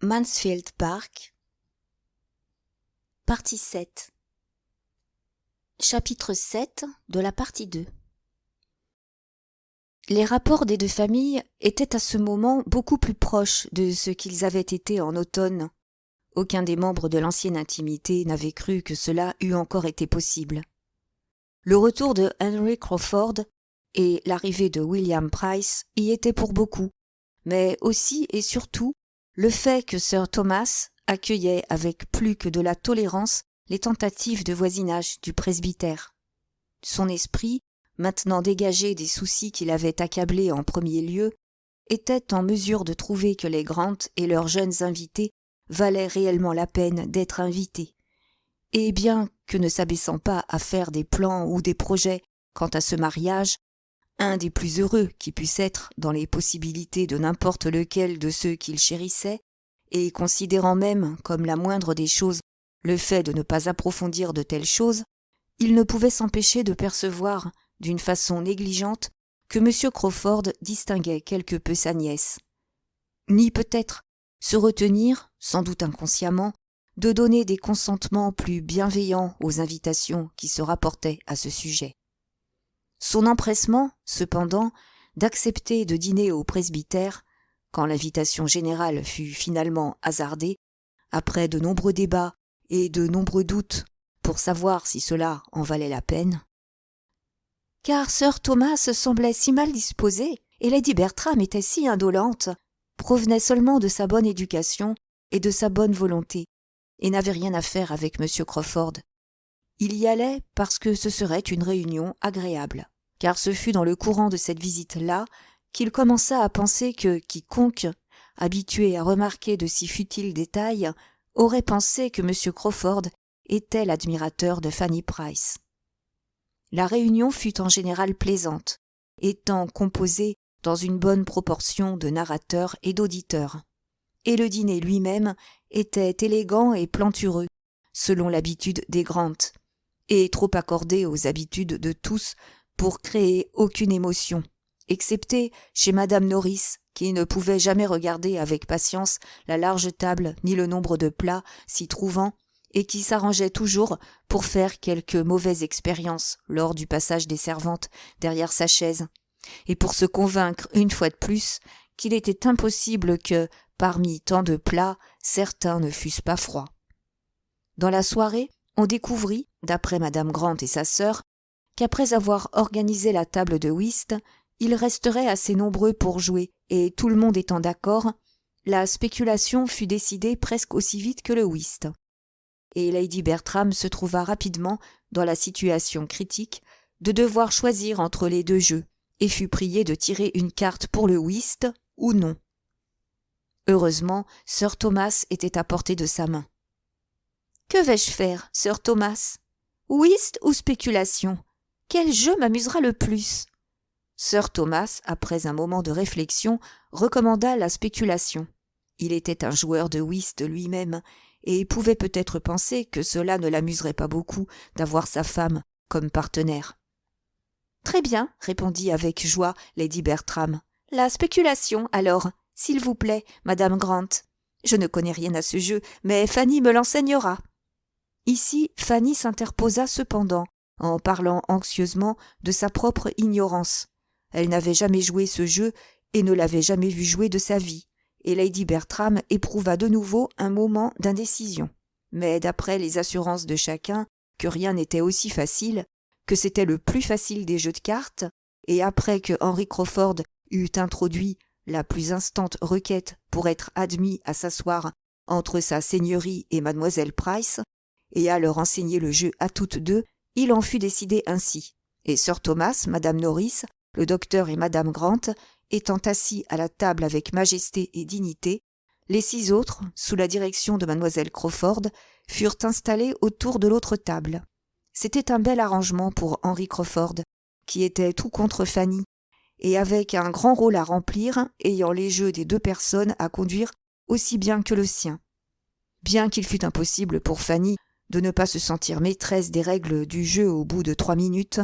Mansfield Park. Partie 7. Chapitre 7 de la partie 2. Les rapports des deux familles étaient à ce moment beaucoup plus proches de ce qu'ils avaient été en automne. Aucun des membres de l'ancienne intimité n'avait cru que cela eût encore été possible. Le retour de Henry Crawford et l'arrivée de William Price y étaient pour beaucoup, mais aussi et surtout le fait que Sir Thomas accueillait avec plus que de la tolérance les tentatives de voisinage du presbytère. Son esprit, maintenant dégagé des soucis qui l'avaient accablé en premier lieu, était en mesure de trouver que les Grant et leurs jeunes invités valaient réellement la peine d'être invités. Et bien que ne s'abaissant pas à faire des plans ou des projets quant à ce mariage, un des plus heureux qui puisse être dans les possibilités de n'importe lequel de ceux qu'il chérissait, et considérant même comme la moindre des choses le fait de ne pas approfondir de telles choses, il ne pouvait s'empêcher de percevoir, d'une façon négligente, que M. Crawford distinguait quelque peu sa nièce. Ni peut-être se retenir, sans doute inconsciemment, de donner des consentements plus bienveillants aux invitations qui se rapportaient à ce sujet. Son empressement, cependant, d'accepter de dîner au presbytère, quand l'invitation générale fut finalement hasardée, après de nombreux débats et de nombreux doutes pour savoir si cela en valait la peine, car Sir Thomas semblait si mal disposé et Lady Bertram était si indolente, provenait seulement de sa bonne éducation et de sa bonne volonté, et n'avait rien à faire avec M. Crawford. Il y allait parce que ce serait une réunion agréable, car ce fut dans le courant de cette visite-là qu'il commença à penser que quiconque, habitué à remarquer de si futiles détails, aurait pensé que M. Crawford était l'admirateur de Fanny Price. La réunion fut en général plaisante, étant composée dans une bonne proportion de narrateurs et d'auditeurs, et le dîner lui-même était élégant et plantureux, selon l'habitude des Grant, et trop accordé aux habitudes de tous pour créer aucune émotion, excepté chez Madame Norris, qui ne pouvait jamais regarder avec patience la large table ni le nombre de plats s'y trouvant, et qui s'arrangeait toujours pour faire quelque mauvaise expérience lors du passage des servantes derrière sa chaise, et pour se convaincre une fois de plus qu'il était impossible que, parmi tant de plats, certains ne fussent pas froids. Dans la soirée, on découvrit, d'après Madame Grant et sa sœur, qu'après avoir organisé la table de whist, ils resteraient assez nombreux pour jouer, et tout le monde étant d'accord, la spéculation fut décidée presque aussi vite que le whist. Et Lady Bertram se trouva rapidement dans la situation critique de devoir choisir entre les deux jeux, et fut priée de tirer une carte pour le whist ou non. Heureusement, Sir Thomas était à portée de sa main. « Que vais-je faire, Sir Thomas ? Whist ou spéculation ? Quel jeu m'amusera le plus ?» Sir Thomas, après un moment de réflexion, recommanda la spéculation. Il était un joueur de whist lui-même, et pouvait peut-être penser que cela ne l'amuserait pas beaucoup d'avoir sa femme comme partenaire. « Très bien, répondit avec joie Lady Bertram. « La spéculation, alors, s'il vous plaît, Madame Grant. Je ne connais rien à ce jeu, mais Fanny me l'enseignera. » Ici, Fanny s'interposa cependant, en parlant anxieusement de sa propre ignorance. Elle n'avait jamais joué ce jeu et ne l'avait jamais vu jouer de sa vie, et Lady Bertram éprouva de nouveau un moment d'indécision. Mais d'après les assurances de chacun que rien n'était aussi facile, que c'était le plus facile des jeux de cartes, et après que Henry Crawford eut introduit la plus instante requête pour être admis à s'asseoir entre sa seigneurie et Mademoiselle Price, et à leur enseigner le jeu à toutes deux, il en fut décidé ainsi, et Sir Thomas, Madame Norris, le docteur et Madame Grant, étant assis à la table avec majesté et dignité, les 6 autres, sous la direction de Mademoiselle Crawford, furent installés autour de l'autre table. C'était un bel arrangement pour Henry Crawford, qui était tout contre Fanny, et avec un grand rôle à remplir, ayant les jeux des 2 personnes à conduire aussi bien que le sien. Bien qu'il fût impossible pour Fanny de ne pas se sentir maîtresse des règles du jeu au bout de 3 minutes,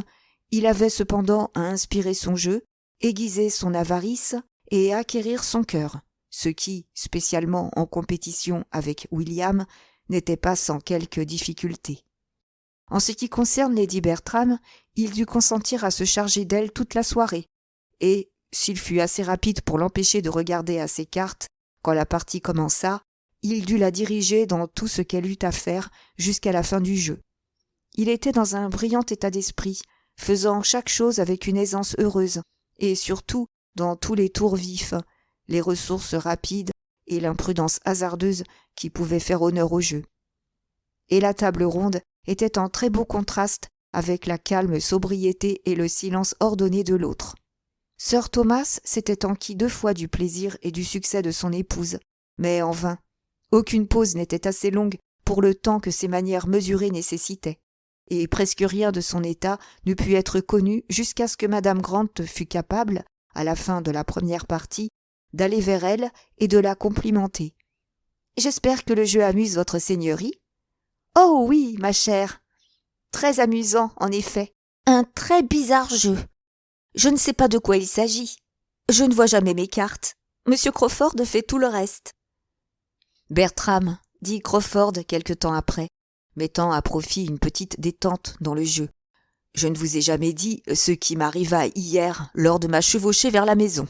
il avait cependant à inspirer son jeu, aiguiser son avarice et acquérir son cœur, ce qui, spécialement en compétition avec William, n'était pas sans quelque difficulté. En ce qui concerne lady Bertram, il dut consentir à se charger d'elle toute la soirée, et, s'il fut assez rapide pour l'empêcher de regarder à ses cartes, quand la partie commença, il dut la diriger dans tout ce qu'elle eut à faire jusqu'à la fin du jeu. Il était dans un brillant état d'esprit, faisant chaque chose avec une aisance heureuse, et surtout dans tous les tours vifs, les ressources rapides et l'imprudence hasardeuse qui pouvaient faire honneur au jeu. Et la table ronde était en très beau contraste avec la calme sobriété et le silence ordonné de l'autre. Sir Thomas s'était enquis 2 fois du plaisir et du succès de son épouse, mais en vain. Aucune pause n'était assez longue pour le temps que ses manières mesurées nécessitaient, et presque rien de son état n'eût pu être connu jusqu'à ce que madame Grant fût capable, à la fin de la première partie, d'aller vers elle et de la complimenter. « J'espère que le jeu amuse votre seigneurie ?»« Oh oui, ma chère. Très amusant, en effet. Un très bizarre jeu. Je ne sais pas de quoi il s'agit. Je ne vois jamais mes cartes. Monsieur Crawford fait tout le reste. »« Bertram, » dit Crawford quelque temps après, mettant à profit une petite détente dans le jeu. « Je ne vous ai jamais dit ce qui m'arriva hier lors de ma chevauchée vers la maison. »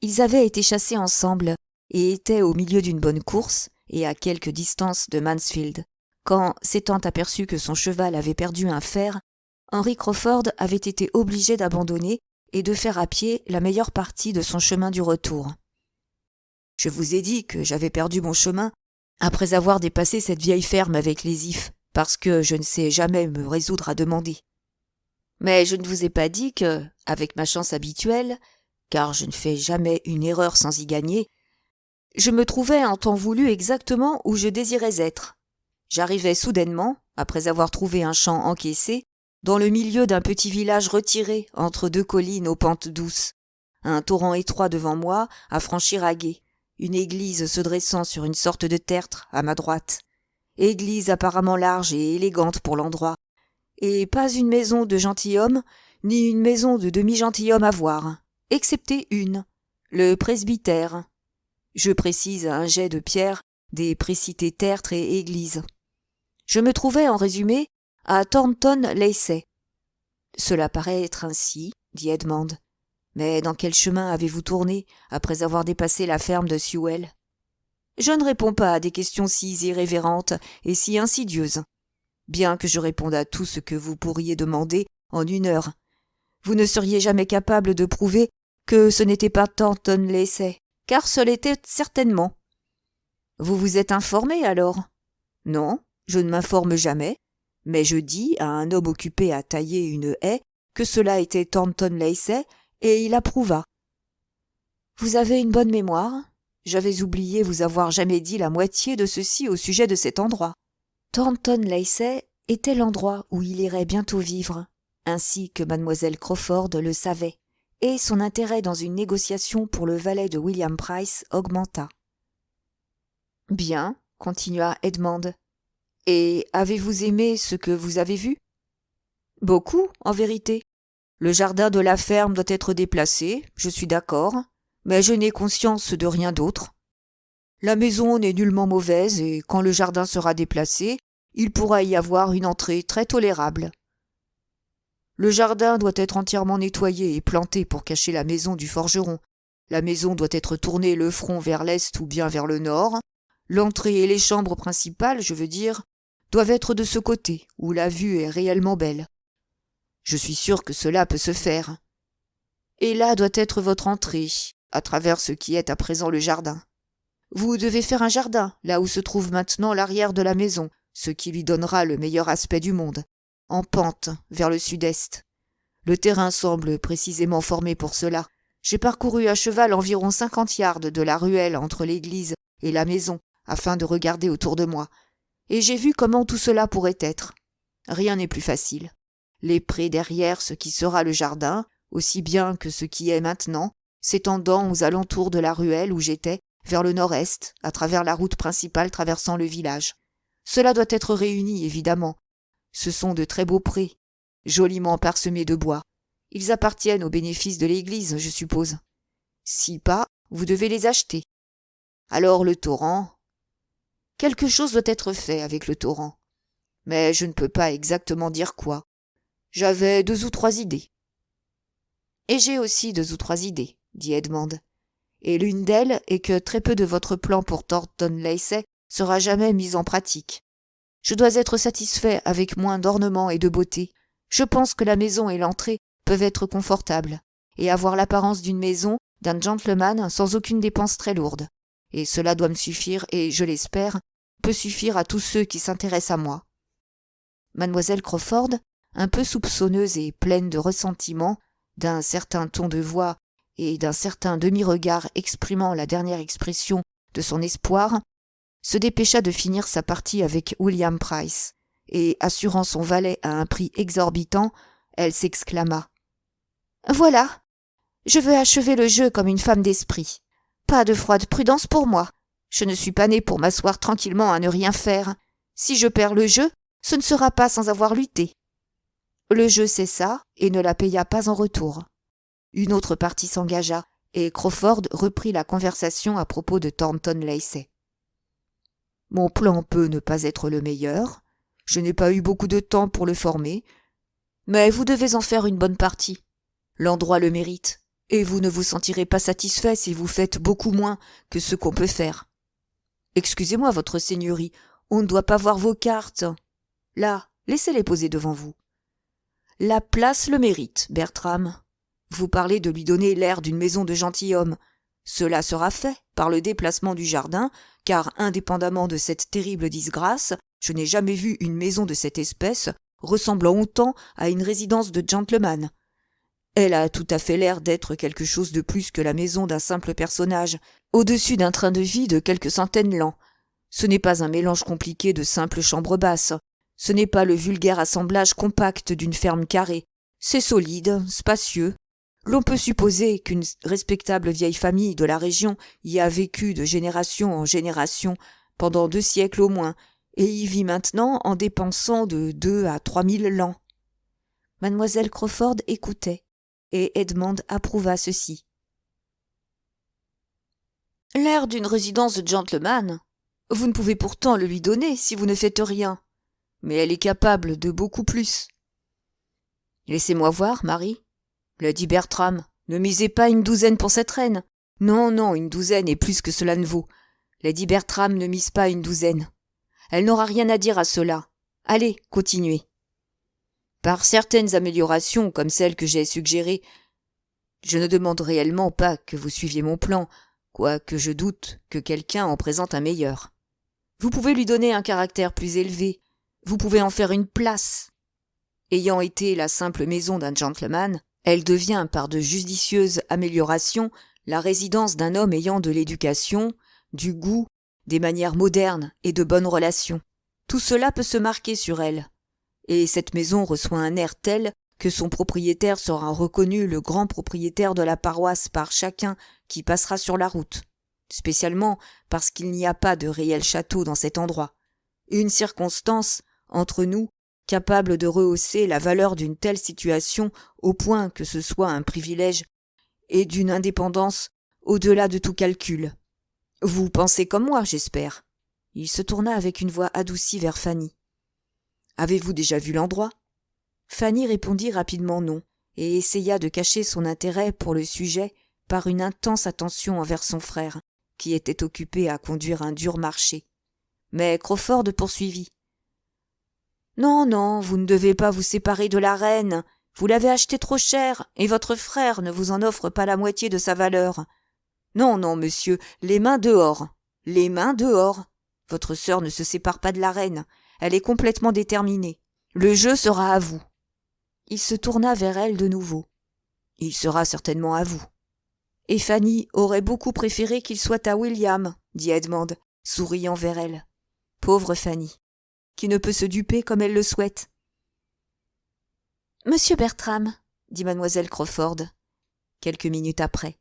Ils avaient été chassés ensemble et étaient au milieu d'une bonne course et à quelque distance de Mansfield, quand, s'étant aperçu que son cheval avait perdu un fer, Henry Crawford avait été obligé d'abandonner et de faire à pied la meilleure partie de son chemin du retour. « Je vous ai dit que j'avais perdu mon chemin après avoir dépassé cette vieille ferme avec les ifs, parce que je ne sais jamais me résoudre à demander. Mais je ne vous ai pas dit que, avec ma chance habituelle, car je ne fais jamais une erreur sans y gagner, je me trouvais en temps voulu exactement où je désirais être. J'arrivais soudainement, après avoir trouvé un champ encaissé, dans le milieu d'un petit village retiré entre 2 collines aux pentes douces, un torrent étroit devant moi à franchir à gué, une église se dressant sur une sorte de tertre à ma droite, église apparemment large et élégante pour l'endroit, et pas une maison de gentilhomme, ni une maison de demi-gentilhomme à voir, excepté une, le presbytère. Je précise à un jet de pierre des précités tertre et église. Je me trouvais, en résumé, à Thornton Lacey. Cela paraît être ainsi, dit Edmond. Mais dans quel chemin avez-vous tourné après avoir dépassé la ferme de Sewell? Je ne réponds pas à des questions si irrévérentes et si insidieuses. Bien que je réponde à tout ce que vous pourriez demander en 1 heure, vous ne seriez jamais capable de prouver que ce n'était pas Thornton Lacey, car ce l'était certainement. Vous vous êtes informé alors? Non, je ne m'informe jamais, mais je dis à un homme occupé à tailler une haie que cela était Thornton Lacey, et il approuva. Vous avez une bonne mémoire. J'avais oublié vous avoir jamais dit la moitié de ceci au sujet de cet endroit. Thornton Lacey était l'endroit où il irait bientôt vivre, ainsi que mademoiselle Crawford le savait, et son intérêt dans une négociation pour le valet de William Price augmenta. « Bien, » continua Edmond. « Et avez-vous aimé ce que vous avez vu ? » ?»« Beaucoup, en vérité. Le jardin de la ferme doit être déplacé, je suis d'accord, mais je n'ai conscience de rien d'autre. La maison n'est nullement mauvaise et quand le jardin sera déplacé, il pourra y avoir une entrée très tolérable. Le jardin doit être entièrement nettoyé et planté pour cacher la maison du forgeron. La maison doit être tournée le front vers l'est ou bien vers le nord. L'entrée et les chambres principales, je veux dire, doivent être de ce côté, où la vue est réellement belle. Je suis sûr que cela peut se faire. Et là doit être votre entrée, à travers ce qui est à présent le jardin. Vous devez faire un jardin, là où se trouve maintenant l'arrière de la maison, ce qui lui donnera le meilleur aspect du monde, en pente, vers le sud-est. Le terrain semble précisément formé pour cela. J'ai parcouru à cheval environ 50 yards de la ruelle entre l'église et la maison, afin de regarder autour de moi, et j'ai vu comment tout cela pourrait être. Rien n'est plus facile. Les prés derrière ce qui sera le jardin, aussi bien que ce qui est maintenant, s'étendant aux alentours de la ruelle où j'étais, vers le nord-est, à travers la route principale traversant le village. Cela doit être réuni, évidemment. Ce sont de très beaux prés, joliment parsemés de bois. Ils appartiennent au bénéfice de l'église, je suppose. Si pas, Vous devez les acheter. Alors le torrent. Quelque chose doit être fait avec le torrent. Mais je ne peux pas exactement dire quoi. J'avais 2 ou 3 idées. Et j'ai aussi 2 ou 3 idées, dit Edmond. Et l'une d'elles est que très peu de votre plan pour Thornton Lacey sera jamais mis en pratique. Je dois être satisfait avec moins d'ornements et de beauté. Je pense que la maison et l'entrée peuvent être confortables, et avoir l'apparence d'une maison, d'un gentleman, sans aucune dépense très lourde. Et cela doit me suffire, et, je l'espère, peut suffire à tous ceux qui s'intéressent à moi. Mademoiselle Crawford, un peu soupçonneuse et pleine de ressentiment, d'un certain ton de voix et d'un certain demi-regard exprimant la dernière expression de son espoir, se dépêcha de finir sa partie avec William Price, et, assurant son valet à un prix exorbitant, elle s'exclama. « Voilà, je veux achever le jeu comme une femme d'esprit. Pas de froide prudence pour moi. Je ne suis pas née pour m'asseoir tranquillement à ne rien faire. Si je perds le jeu, ce ne sera pas sans avoir lutté. » Le jeu cessa et ne la paya pas en retour. Une autre partie s'engagea, et Crawford reprit la conversation à propos de Thornton Lacey. « Mon plan peut ne pas être le meilleur. Je n'ai pas eu beaucoup de temps pour le former. Mais vous devez en faire une bonne partie. L'endroit le mérite, et vous ne vous sentirez pas satisfait si vous faites beaucoup moins que ce qu'on peut faire. Excusez-moi, votre seigneurie, on ne doit pas voir vos cartes. Là, laissez-les poser devant vous. La place le mérite, Bertram. Vous parlez de lui donner l'air d'une maison de gentilhomme. Cela sera fait par le déplacement du jardin, car, indépendamment de cette terrible disgrâce, je n'ai jamais vu une maison de cette espèce ressemblant autant à une résidence de gentleman. Elle a tout à fait l'air d'être quelque chose de plus que la maison d'un simple personnage, au-dessus d'un train de vie de quelques centaines l'an. Ce n'est pas un mélange compliqué de simples chambres basses. Ce n'est pas le vulgaire assemblage compact d'une ferme carrée. C'est solide, spacieux. L'on peut supposer qu'une respectable vieille famille de la région y a vécu de génération en génération, pendant 2 siècles au moins, et y vit maintenant en dépensant de 2 à 3 000 l'an. Mademoiselle Crawford écoutait, et Edmond approuva ceci. L'air d'une résidence de gentleman. Vous ne pouvez pourtant le lui donner si vous ne faites rien. Mais elle est capable de beaucoup plus. Laissez-moi voir, Marie, le dit Bertram. Ne misez pas une douzaine pour cette reine. Non, non, une douzaine est plus que cela ne vaut. Lady Bertram ne mise pas une douzaine. Elle n'aura rien à dire à cela. Allez, continuez. Par certaines améliorations comme celles que j'ai suggérées, je ne demande réellement pas que vous suiviez mon plan, quoique je doute que quelqu'un en présente un meilleur. Vous pouvez lui donner un caractère plus élevé, vous pouvez en faire une place. Ayant été la simple maison d'un gentleman, elle devient, par de judicieuses améliorations, la résidence d'un homme ayant de l'éducation, du goût, des manières modernes et de bonnes relations. Tout cela peut se marquer sur elle, et cette maison reçoit un air tel que son propriétaire sera reconnu le grand propriétaire de la paroisse par chacun qui passera sur la route, spécialement parce qu'il n'y a pas de réel château dans cet endroit. Une circonstance, entre nous, capable de rehausser la valeur d'une telle situation au point que ce soit un privilège et d'une indépendance au-delà de tout calcul. Vous pensez comme moi, j'espère. Il se tourna avec une voix adoucie vers Fanny. Avez-vous déjà vu l'endroit ? Fanny répondit rapidement non, et essaya de cacher son intérêt pour le sujet par une intense attention envers son frère, qui était occupé à conduire un dur marché. Mais Crawford poursuivit. Non, non, vous ne devez pas vous séparer de la reine. Vous l'avez achetée trop cher, et votre frère ne vous en offre pas la moitié de sa valeur. Non, non, monsieur, les mains dehors. Les mains dehors. Votre sœur ne se sépare pas de la reine. Elle est complètement déterminée. Le jeu sera à vous. Il se tourna vers elle de nouveau. Il sera certainement à vous. Et Fanny aurait beaucoup préféré qu'il soit à William, dit Edmond, souriant vers elle. Pauvre Fanny, qui ne peut se duper comme elle le souhaite. Monsieur Bertram, dit mademoiselle Crawford, quelques minutes après,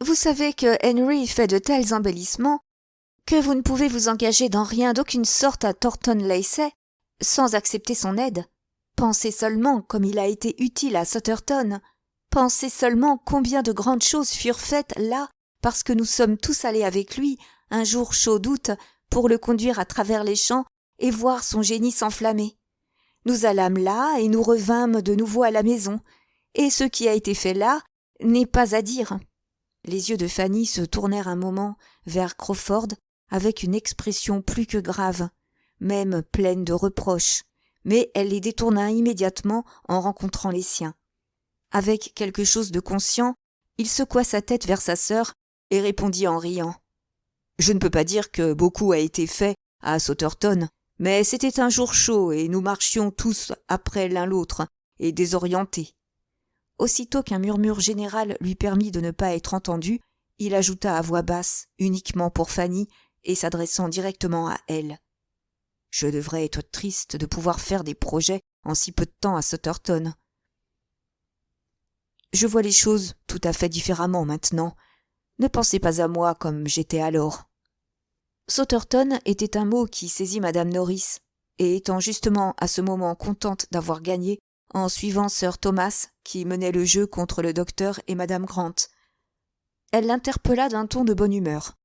vous savez que Henry fait de tels embellissements que vous ne pouvez vous engager dans rien d'aucune sorte à Thornton Lacey sans accepter son aide. Pensez seulement comme il a été utile à Sutterton. Pensez seulement combien de grandes choses furent faites là parce que nous sommes tous allés avec lui, un jour chaud d'août, pour le conduire à travers les champs et voir son génie s'enflammer. Nous allâmes là et nous revînmes de nouveau à la maison, et ce qui a été fait là n'est pas à dire. » Les yeux de Fanny se tournèrent un moment vers Crawford avec une expression plus que grave, même pleine de reproches, mais elle les détourna immédiatement en rencontrant les siens. Avec quelque chose de conscient, il secoua sa tête vers sa sœur et répondit en riant. « Je ne peux pas dire que beaucoup a été fait à Sauterton, mais c'était un jour chaud et nous marchions tous après l'un l'autre et désorientés. » Aussitôt qu'un murmure général lui permit de ne pas être entendu, il ajouta à voix basse, uniquement pour Fanny et s'adressant directement à elle. « Je devrais être triste de pouvoir faire des projets en si peu de temps à Sauterton. Je vois les choses tout à fait différemment maintenant. Ne pensez pas à moi comme j'étais alors. » Sauterton était un mot qui saisit madame Norris, et étant justement à ce moment contente d'avoir gagné, en suivant sir Thomas qui menait le jeu contre le docteur et madame Grant. Elle l'interpella d'un ton de bonne humeur.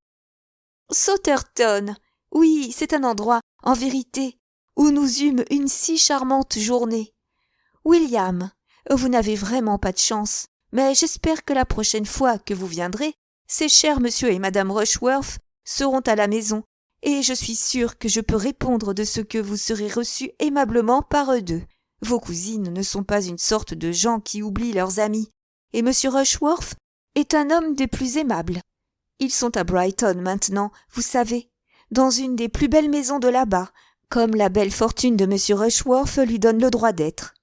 « Sauterton, oui, c'est un endroit, en vérité, où nous eûmes une si charmante journée. William, vous n'avez vraiment pas de chance, mais j'espère que la prochaine fois que vous viendrez, ces chers monsieur et madame Rushworth seront à la maison, et je suis sûre que je peux répondre de ce que vous serez reçus aimablement par eux deux. Vos cousines ne sont pas une sorte de gens qui oublient leurs amis, et monsieur Rushworth est un homme des plus aimables. Ils sont à Brighton maintenant, vous savez, dans une des plus belles maisons de là-bas, comme la belle fortune de monsieur Rushworth lui donne le droit d'être.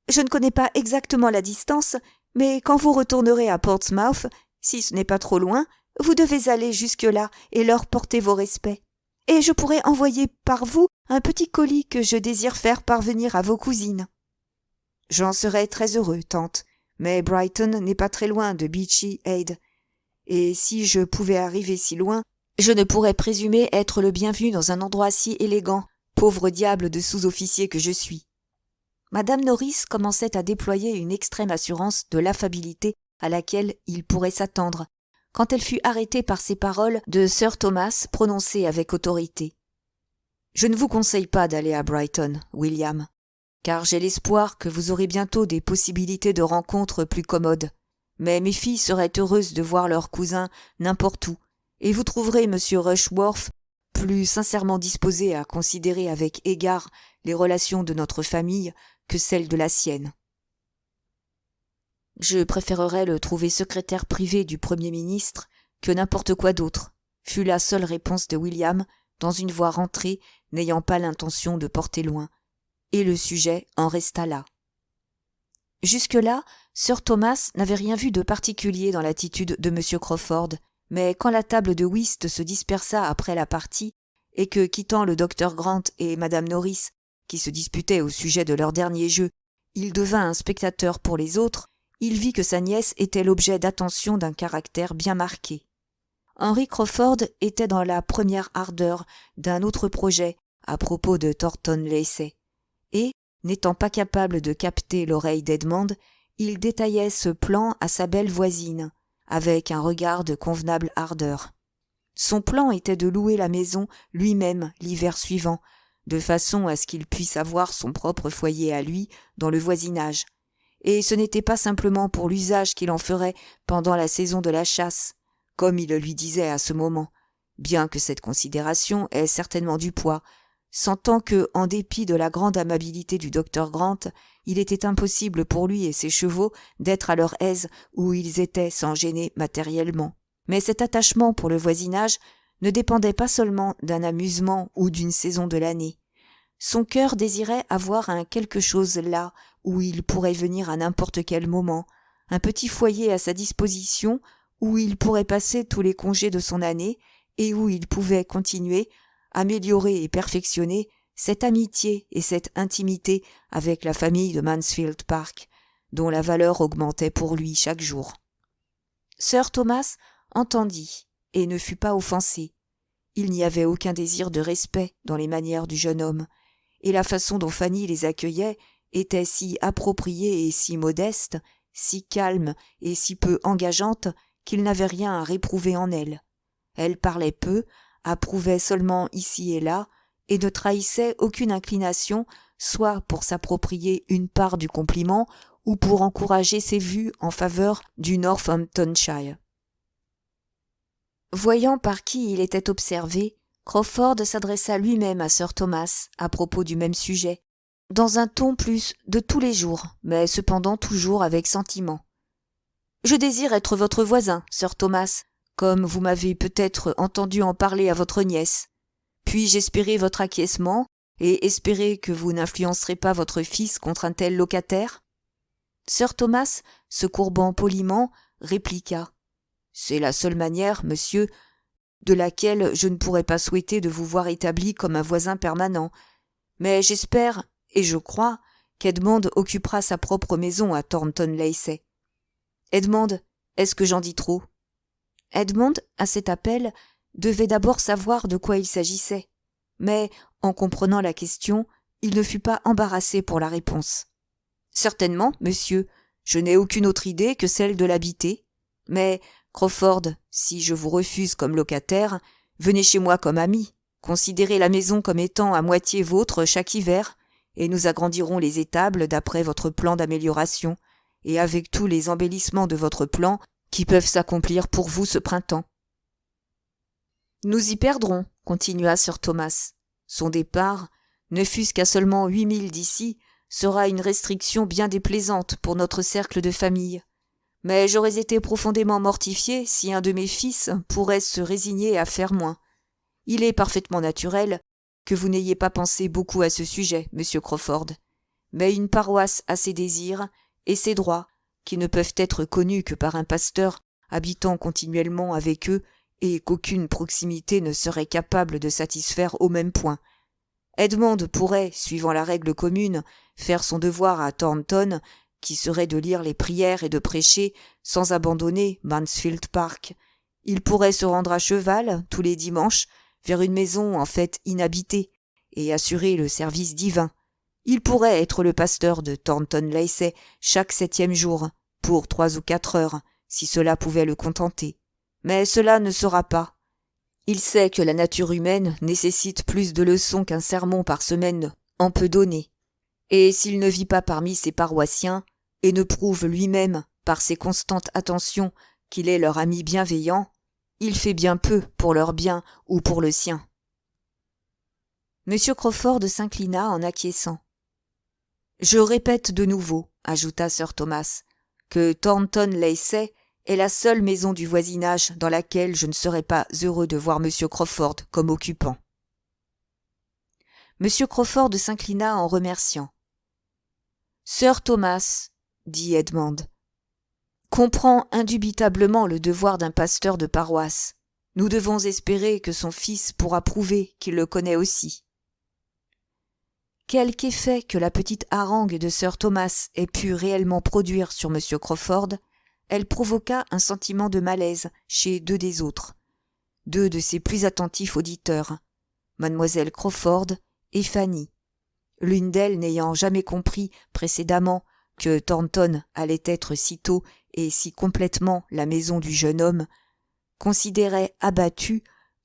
Je ne connais pas exactement la distance, mais quand vous retournerez à Portsmouth, si ce n'est pas trop loin, vous devez aller jusque-là et leur porter vos respects. Et je pourrai envoyer par vous un petit colis que je désire faire parvenir à vos cousines. »« J'en serais très heureux, tante, mais Brighton n'est pas très loin de Beachy Head, et si je pouvais arriver si loin, je ne pourrais présumer être le bienvenu dans un endroit si élégant, pauvre diable de sous-officier que je suis. » Madame Norris commençait à déployer une extrême assurance de l'affabilité à laquelle il pourrait s'attendre, quand elle fut arrêtée par ces paroles de sir Thomas prononcées avec autorité. « Je ne vous conseille pas d'aller à Brighton, William, car j'ai l'espoir que vous aurez bientôt des possibilités de rencontres plus commodes. Mais mes filles seraient heureuses de voir leurs cousins n'importe où, et vous trouverez M. Rushworth plus sincèrement disposé à considérer avec égard les relations de notre famille que celles de la sienne. » « Je préférerais le trouver secrétaire privé du Premier ministre que n'importe quoi d'autre, » fut la seule réponse de William, dans une voix rentrée, n'ayant pas l'intention de porter loin, et le sujet en resta là. Jusque-là, sir Thomas n'avait rien vu de particulier dans l'attitude de M. Crawford, mais quand la table de whist se dispersa après la partie, et que, quittant le docteur Grant et madame Norris, qui se disputaient au sujet de leur dernier jeu, il devint un spectateur pour les autres, il vit que sa nièce était l'objet d'attention d'un caractère bien marqué. Henry Crawford était dans la première ardeur d'un autre projet à propos de Thornton Lacey, et, n'étant pas capable de capter l'oreille d'Edmond, il détaillait ce plan à sa belle voisine, avec un regard de convenable ardeur. Son plan était de louer la maison lui-même l'hiver suivant, de façon à ce qu'il puisse avoir son propre foyer à lui dans le voisinage, et ce n'était pas simplement pour l'usage qu'il en ferait pendant la saison de la chasse, comme il le lui disait à ce moment, bien que cette considération ait certainement du poids, sentant que, en dépit de la grande amabilité du docteur Grant, il était impossible pour lui et ses chevaux d'être à leur aise où ils étaient sans gêner matériellement. Mais cet attachement pour le voisinage ne dépendait pas seulement d'un amusement ou d'une saison de l'année. Son cœur désirait avoir un quelque chose là où il pourrait venir à n'importe quel moment, un petit foyer à sa disposition où il pourrait passer tous les congés de son année et où il pouvait continuer, améliorer et perfectionner cette amitié et cette intimité avec la famille de Mansfield Park, dont la valeur augmentait pour lui chaque jour. Sir Thomas entendit et ne fut pas offensé. Il n'y avait aucun désir de respect dans les manières du jeune homme, et la façon dont Fanny les accueillait était si appropriée et si modeste, si calme et si peu engageante, qu'il n'avait rien à réprouver en elle. Elle parlait peu, approuvait seulement ici et là, et ne trahissait aucune inclination, soit pour s'approprier une part du compliment, ou pour encourager ses vues en faveur du Northamptonshire. Voyant par qui il était observé, Crawford s'adressa lui-même à Sir Thomas à propos du même sujet, dans un ton plus de tous les jours, mais cependant toujours avec sentiment. « Je désire être votre voisin, Sir Thomas, comme vous m'avez peut-être entendu en parler à votre nièce. Puis-je espérer votre acquiescement et espérer que vous n'influencerez pas votre fils contre un tel locataire ?» Sir Thomas, se courbant poliment, répliqua « C'est la seule manière, monsieur, de laquelle je ne pourrais pas souhaiter de vous voir établi comme un voisin permanent. Mais j'espère, et je crois, qu'Edmond occupera sa propre maison à Thornton-Lacey. Edmond, est-ce que j'en dis trop ?» Edmond, à cet appel, devait d'abord savoir de quoi il s'agissait, mais, en comprenant la question, il ne fut pas embarrassé pour la réponse. « Certainement, monsieur, je n'ai aucune autre idée que celle de l'habiter, mais, Crawford, si je vous refuse comme locataire, venez chez moi comme ami, considérez la maison comme étant à moitié vôtre chaque hiver, et nous agrandirons les étables d'après votre plan d'amélioration, et avec tous les embellissements de votre plan qui peuvent s'accomplir pour vous ce printemps. » « Nous y perdrons, continua Sir Thomas. Son départ, ne fût-ce qu'à seulement 8 milles d'ici, sera une restriction bien déplaisante pour notre cercle de famille. Mais j'aurais été profondément mortifié si un de mes fils pourrait se résigner à faire moins. Il est parfaitement naturel que vous n'ayez pas pensé beaucoup à ce sujet, monsieur Crawford. Mais une paroisse a ses désirs et ses droits, qui ne peuvent être connus que par un pasteur habitant continuellement avec eux et qu'aucune proximité ne serait capable de satisfaire au même point. Edmond pourrait, suivant la règle commune, faire son devoir à Thornton, qui serait de lire les prières et de prêcher sans abandonner Mansfield Park. Il pourrait se rendre à cheval, tous les dimanches, vers une maison en fait inhabitée, et assurer le service divin. Il pourrait être le pasteur de Thornton-Lacey chaque 7e jour, pour 3 ou 4 heures, si cela pouvait le contenter. Mais cela ne sera pas. Il sait que la nature humaine nécessite plus de leçons qu'un sermon par semaine en peut donner. Et s'il ne vit pas parmi ses paroissiens, et ne prouve lui-même, par ses constantes attentions, qu'il est leur ami bienveillant, il fait bien peu pour leur bien ou pour le sien. M. Crawford s'inclina en acquiesçant. « Je répète de nouveau, ajouta Sir Thomas, que Thornton-Lacey est la seule maison du voisinage dans laquelle je ne serais pas heureux de voir M. Crawford comme occupant. » M. Crawford s'inclina en remerciant. « Sir Thomas, dit Edmond, comprend indubitablement le devoir d'un pasteur de paroisse. Nous devons espérer que son fils pourra prouver qu'il le connaît aussi. » Quelque effet que la petite harangue de Sir Thomas ait pu réellement produire sur M. Crawford, elle provoqua un sentiment de malaise chez 2 des autres, 2 de ses plus attentifs auditeurs, Mademoiselle Crawford et Fanny, l'une d'elles n'ayant jamais compris précédemment que Thornton allait être si tôt et si complètement la maison du jeune homme, considérait abattue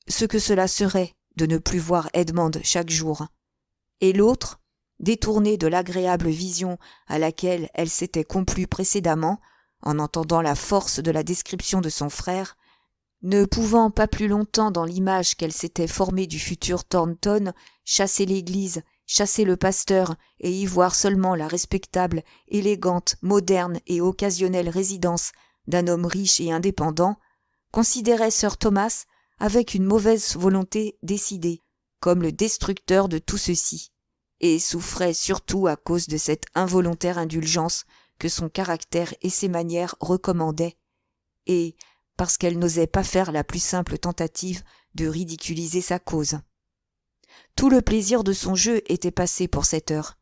ce que cela serait de ne plus voir Edmond chaque jour, et l'autre, détournée de l'agréable vision à laquelle elle s'était complue précédemment, en entendant la force de la description de son frère, ne pouvant pas plus longtemps dans l'image qu'elle s'était formée du futur Thornton chasser l'église, chasser le pasteur et y voir seulement la respectable, élégante, moderne et occasionnelle résidence d'un homme riche et indépendant, considérait Sir Thomas avec une mauvaise volonté décidée, comme le destructeur de tout ceci, et souffrait surtout à cause de cette involontaire indulgence que son caractère et ses manières recommandaient, et parce qu'elle n'osait pas faire la plus simple tentative de ridiculiser sa cause. Tout le plaisir de son jeu était passé pour cette heure.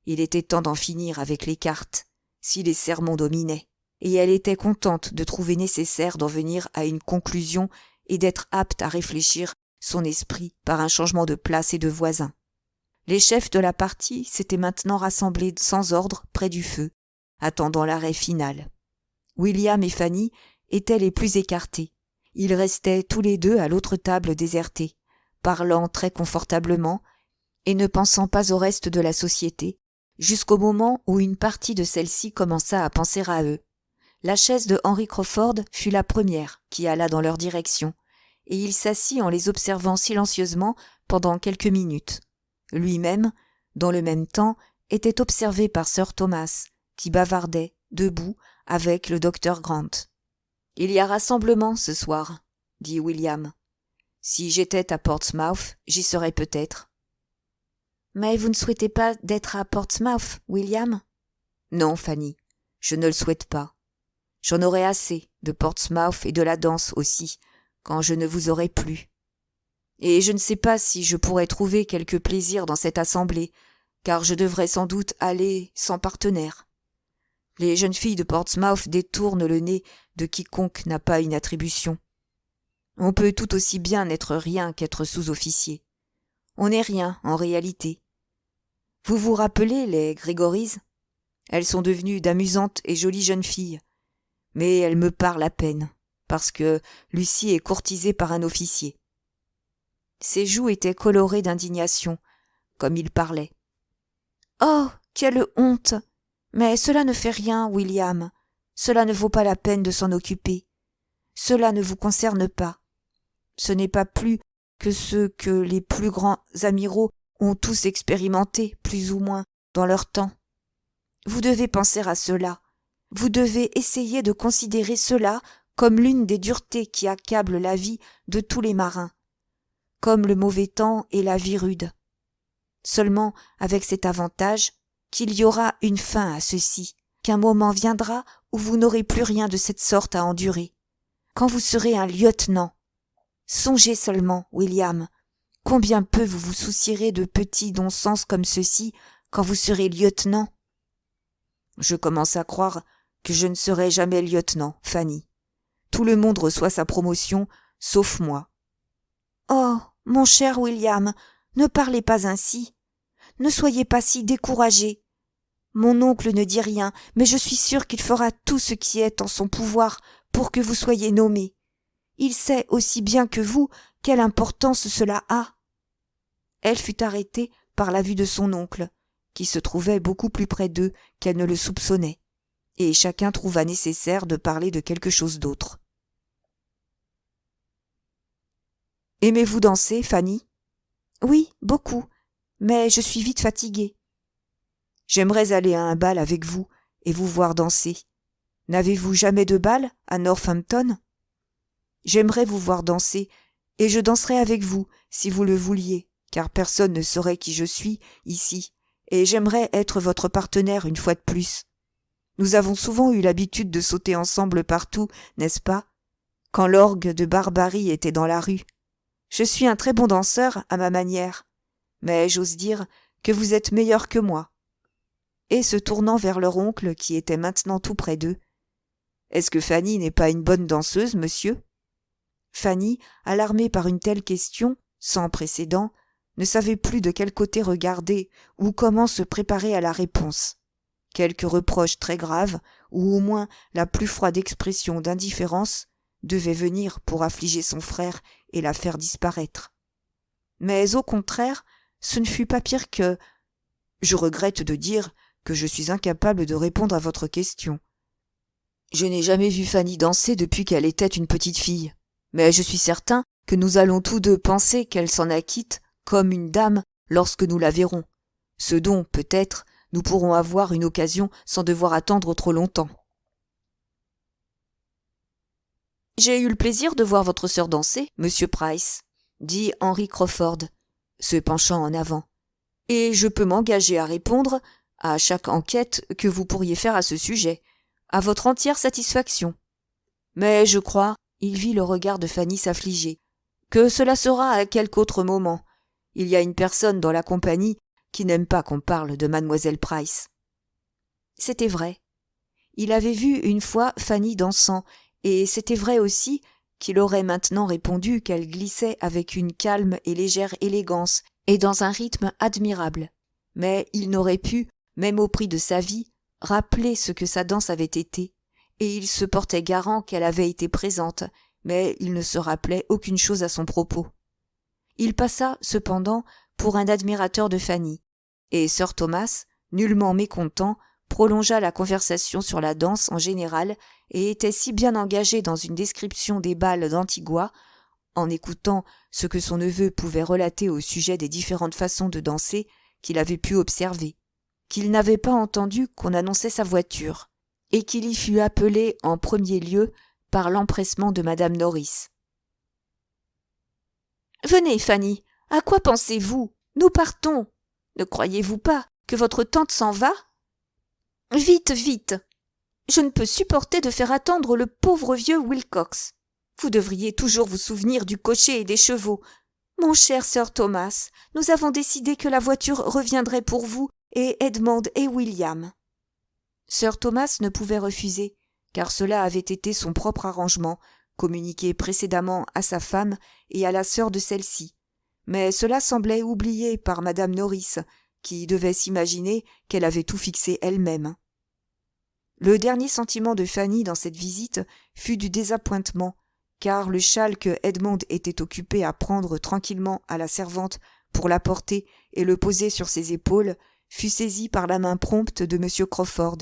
Il était temps d'en finir avec les cartes, si les sermons dominaient, et elle était contente de trouver nécessaire d'en venir à une conclusion et d'être apte à réfléchir son esprit par un changement de place et de voisin. Les chefs de la partie s'étaient maintenant rassemblés sans ordre près du feu, attendant l'arrêt final. William et Fanny étaient les plus écartés. Ils restaient tous les deux à l'autre table désertée, parlant très confortablement et ne pensant pas au reste de la société, jusqu'au moment où une partie de celle-ci commença à penser à eux. La chaise de Henry Crawford fut la première qui alla dans leur direction, et il s'assit en les observant silencieusement pendant quelques minutes. Lui-même, dans le même temps, était observé par Sir Thomas, qui bavardait, debout, avec le docteur Grant. « Il y a rassemblement ce soir, » dit William. « Si j'étais à Portsmouth, j'y serais peut-être. »« Mais vous ne souhaitez pas d'être à Portsmouth, William ?»« Non, Fanny, je ne le souhaite pas. J'en aurai assez de Portsmouth et de la danse aussi, quand je ne vous aurai plus. Et je ne sais pas si je pourrais trouver quelque plaisir dans cette assemblée, car je devrais sans doute aller sans partenaire. Les jeunes filles de Portsmouth détournent le nez de quiconque n'a pas une attribution. On peut tout aussi bien n'être rien qu'être sous-officier. On n'est rien, en réalité. Vous vous rappelez les Grégory's ? Elles sont devenues d'amusantes et jolies jeunes filles. Mais elles me parlent à peine, parce que Lucie est courtisée par un officier. Ses joues étaient colorées d'indignation, comme il parlait. « Oh, quelle honte ! Mais cela ne fait rien, William. Cela ne vaut pas la peine de s'en occuper. Cela ne vous concerne pas. Ce n'est pas plus que ce que les plus grands amiraux ont tous expérimenté, plus ou moins, dans leur temps. Vous devez penser à cela. Vous devez essayer de considérer cela comme l'une des duretés qui accablent la vie de tous les marins, comme le mauvais temps et la vie rude. Seulement avec cet avantage qu'il y aura une fin à ceci, qu'un moment viendra où vous n'aurez plus rien de cette sorte à endurer. Quand vous serez un lieutenant, songez seulement, William, combien peu vous vous soucierez de petits non-sens comme ceux-ci quand vous serez lieutenant. Je commence à croire que je ne serai jamais lieutenant, Fanny. Tout le monde reçoit sa promotion, sauf moi. Oh, mon cher William, ne parlez pas ainsi. Ne soyez pas si découragé. Mon oncle ne dit rien, mais je suis sûre qu'il fera tout ce qui est en son pouvoir pour que vous soyez nommé. Il sait aussi bien que vous quelle importance cela a. Elle fut arrêtée par la vue de son oncle, qui se trouvait beaucoup plus près d'eux qu'elle ne le soupçonnait, et chacun trouva nécessaire de parler de quelque chose d'autre. « Aimez-vous danser, Fanny ?»« Oui, beaucoup, mais je suis vite fatiguée. »« J'aimerais aller à un bal avec vous et vous voir danser. N'avez-vous jamais de bal à Northampton ? J'aimerais vous voir danser, et je danserais avec vous, si vous le vouliez, car personne ne saurait qui je suis, ici, et j'aimerais être votre partenaire une fois de plus. Nous avons souvent eu l'habitude de sauter ensemble partout, n'est-ce pas, quand l'orgue de Barbarie était dans la rue. Je suis un très bon danseur à ma manière, mais j'ose dire que vous êtes meilleur que moi. » Et se tournant vers leur oncle, qui était maintenant tout près d'eux, « Est-ce que Fanny n'est pas une bonne danseuse, monsieur ?» Fanny, alarmée par une telle question, sans précédent, ne savait plus de quel côté regarder ou comment se préparer à la réponse. Quelque reproche très grave, ou au moins la plus froide expression d'indifférence, devait venir pour affliger son frère et la faire disparaître. Mais au contraire, ce ne fut pas pire que... Je regrette de dire que je suis incapable de répondre à votre question. Je n'ai jamais vu Fanny danser depuis qu'elle était une petite fille, mais je suis certain que nous allons tous deux penser qu'elle s'en acquitte comme une dame lorsque nous la verrons, ce dont, peut-être, nous pourrons avoir une occasion sans devoir attendre trop longtemps. « J'ai eu le plaisir de voir votre sœur danser, Monsieur Price, » dit Henry Crawford, se penchant en avant, « et je peux m'engager à répondre à chaque enquête que vous pourriez faire à ce sujet, à votre entière satisfaction. Mais je crois, il vit le regard de Fanny s'affliger, que cela sera à quelque autre moment. Il y a une personne dans la compagnie qui n'aime pas qu'on parle de mademoiselle Price. » C'était vrai. Il avait vu une fois Fanny dansant, et c'était vrai aussi qu'il aurait maintenant répondu qu'elle glissait avec une calme et légère élégance et dans un rythme admirable. Mais il n'aurait pu, même au prix de sa vie, rappeler ce que sa danse avait été, et il se portait garant qu'elle avait été présente, mais il ne se rappelait aucune chose à son propos. Il passa, cependant, pour un admirateur de Fanny, et Sir Thomas, nullement mécontent, prolongea la conversation sur la danse en général et était si bien engagé dans une description des bals d'Antigua, en écoutant ce que son neveu pouvait relater au sujet des différentes façons de danser qu'il avait pu observer, qu'il n'avait pas entendu qu'on annonçait sa voiture, et qu'il y fut appelé en premier lieu par l'empressement de madame Norris. « Venez, Fanny, à quoi pensez-vous? Nous partons. Ne croyez-vous pas que votre tante s'en va? Vite, vite. Je ne peux supporter de faire attendre le pauvre vieux Wilcox. Vous devriez toujours vous souvenir du cocher et des chevaux. Mon cher Sir Thomas, nous avons décidé que la voiture reviendrait pour vous et Edmond et William. » Sir Thomas ne pouvait refuser, car cela avait été son propre arrangement, communiqué précédemment à sa femme et à la sœur de celle-ci. Mais cela semblait oublié par madame Norris, qui devait s'imaginer qu'elle avait tout fixé elle-même. Le dernier sentiment de Fanny dans cette visite fut du désappointement, car le châle que Edmond était occupé à prendre tranquillement à la servante pour l'apporter et le poser sur ses épaules fut saisi par la main prompte de M. Crawford,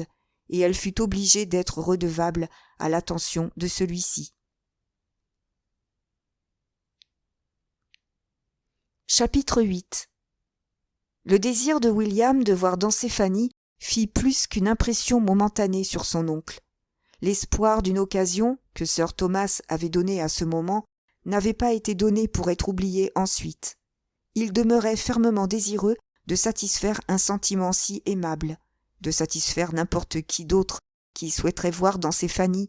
et elle fut obligée d'être redevable à l'attention de celui-ci. Chapitre 8. Le désir de William de voir danser Fanny fit plus qu'une impression momentanée sur son oncle. L'espoir d'une occasion, que Sir Thomas avait donnée à ce moment, n'avait pas été donné pour être oublié ensuite. Il demeurait fermement désireux de satisfaire un sentiment si aimable, de satisfaire n'importe qui d'autre qui souhaiterait voir danser Fanny,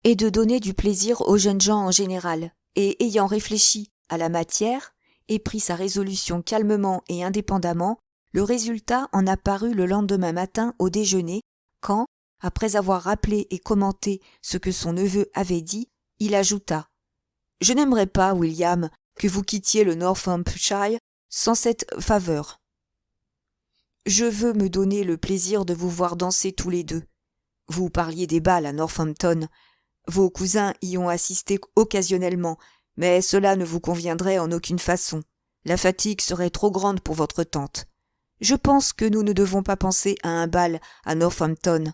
et de donner du plaisir aux jeunes gens en général, et ayant réfléchi à la matière, et pris sa résolution calmement et indépendamment, le résultat en apparut le lendemain matin au déjeuner, quand, après avoir rappelé et commenté ce que son neveu avait dit, il ajouta « Je n'aimerais pas, William, que vous quittiez le Northamptonshire sans cette faveur. Je veux me donner le plaisir de vous voir danser tous les deux. Vous parliez des bals à Northampton. Vos cousins y ont assisté occasionnellement, mais cela ne vous conviendrait en aucune façon. La fatigue serait trop grande pour votre tante. Je pense que nous ne devons pas penser à un bal à Northampton.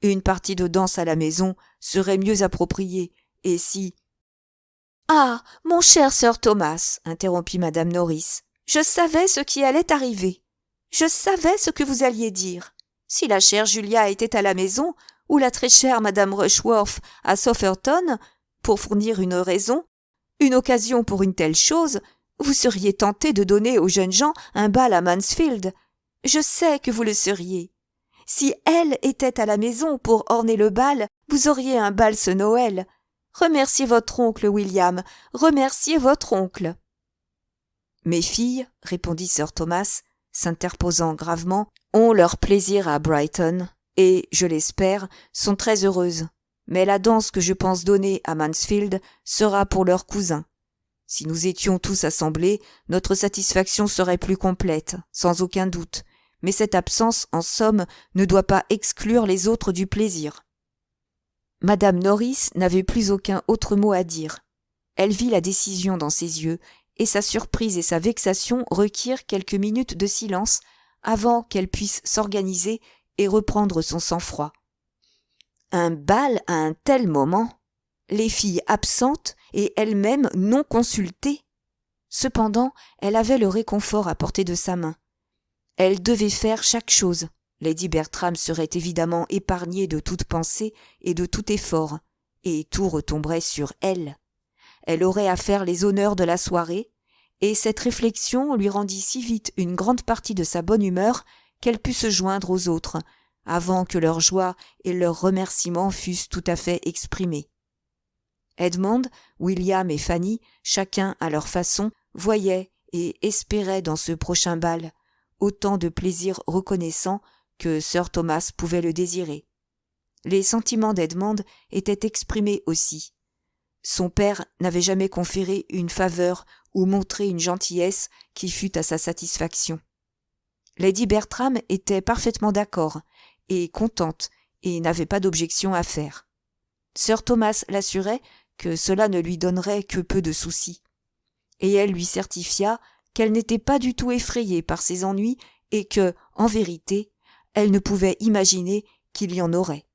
Une partie de danse à la maison serait mieux appropriée, et si... »« Ah, mon cher Sir Thomas, interrompit madame Norris, je savais ce qui allait arriver. Je savais ce que vous alliez dire. Si la chère Julia était à la maison, ou la très chère madame Rushworth à Southampton, pour fournir une raison, une occasion pour une telle chose, vous seriez tenté de donner aux jeunes gens un bal à Mansfield. Je sais que vous le seriez. Si elle était à la maison pour orner le bal, vous auriez un bal ce Noël. Remerciez votre oncle, William, remerciez votre oncle. Mes filles, répondit Sir Thomas, s'interposant gravement, ont leur plaisir à Brighton, et, je l'espère, sont très heureuses. Mais la danse que je pense donner à Mansfield sera pour leurs cousins. Si nous étions tous assemblés, notre satisfaction serait plus complète, sans aucun doute, mais cette absence, en somme, ne doit pas exclure les autres du plaisir. Madame Norris n'avait plus aucun autre mot à dire. Elle vit la décision dans ses yeux, et sa surprise et sa vexation requirent quelques minutes de silence avant qu'elle puisse s'organiser et reprendre son sang-froid. Un bal à un tel moment, les filles absentes et elle-même non consultées. Cependant, elle avait le réconfort à portée de sa main. Elle devait faire chaque chose. Lady Bertram serait évidemment épargnée de toute pensée et de tout effort, et tout retomberait sur elle. Elle aurait à faire les honneurs de la soirée, et cette réflexion lui rendit si vite une grande partie de sa bonne humeur qu'elle put se joindre aux autres, avant que leur joie et leurs remerciements fussent tout à fait exprimés. Edmond, William et Fanny, chacun à leur façon, voyaient et espéraient dans ce prochain bal autant de plaisir reconnaissant que Sir Thomas pouvait le désirer. Les sentiments d'Edmond étaient exprimés aussi. Son père n'avait jamais conféré une faveur ou montré une gentillesse qui fût à sa satisfaction. Lady Bertram était parfaitement d'accord et contente et n'avait pas d'objection à faire. Sir Thomas l'assurait que cela ne lui donnerait que peu de soucis. Et elle lui certifia qu'elle n'était pas du tout effrayée par ses ennuis et que, en vérité, elle ne pouvait imaginer qu'il y en aurait.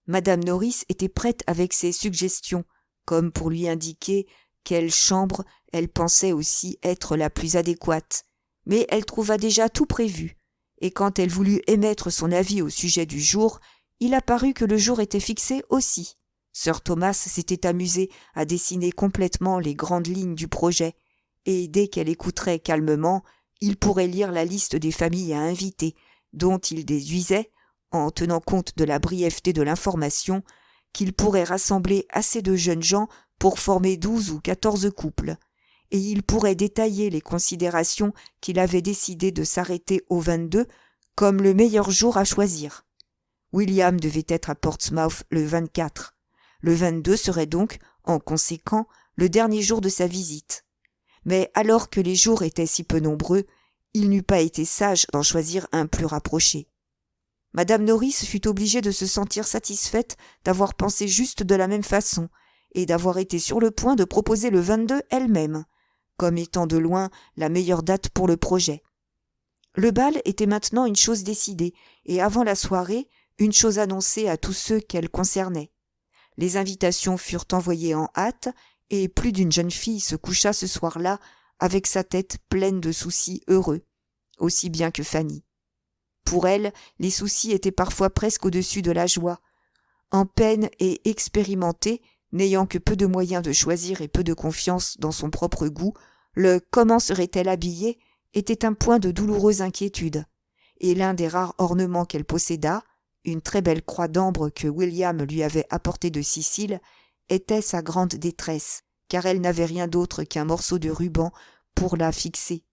Madame Norris était prête avec ses suggestions, comme pour lui indiquer quelle chambre elle pensait aussi être la plus adéquate, mais elle trouva déjà tout prévu, et quand elle voulut émettre son avis au sujet du jour, il apparut que le jour était fixé aussi. Sir Thomas s'était amusé à dessiner complètement les grandes lignes du projet, et dès qu'elle écouterait calmement, il pourrait lire la liste des familles à inviter, dont il déduisait, en tenant compte de la brièveté de l'information, qu'il pourrait rassembler assez de jeunes gens pour former 12 ou 14 couples, et il pourrait détailler les considérations qu'il avait décidé de s'arrêter au 22 comme le meilleur jour à choisir. William devait être à Portsmouth le 24. Le 22 serait donc, en conséquent, le dernier jour de sa visite. Mais alors que les jours étaient si peu nombreux, il n'eût pas été sage d'en choisir un plus rapproché. Madame Norris fut obligée de se sentir satisfaite d'avoir pensé juste de la même façon et d'avoir été sur le point de proposer le 22 elle-même, comme étant de loin la meilleure date pour le projet. Le bal était maintenant une chose décidée et avant la soirée, une chose annoncée à tous ceux qu'elle concernait. Les invitations furent envoyées en hâte et plus d'une jeune fille se coucha ce soir-là avec sa tête pleine de soucis heureux, aussi bien que Fanny. Pour elle, les soucis étaient parfois presque au-dessus de la joie. En peine et expérimentée, n'ayant que peu de moyens de choisir et peu de confiance dans son propre goût, le « comment serait-elle habillée » était un point de douloureuse inquiétude, et l'un des rares ornements qu'elle possédât, une très belle croix d'ambre que William lui avait apportée de Sicile, était sa grande détresse, car elle n'avait rien d'autre qu'un morceau de ruban pour la fixer.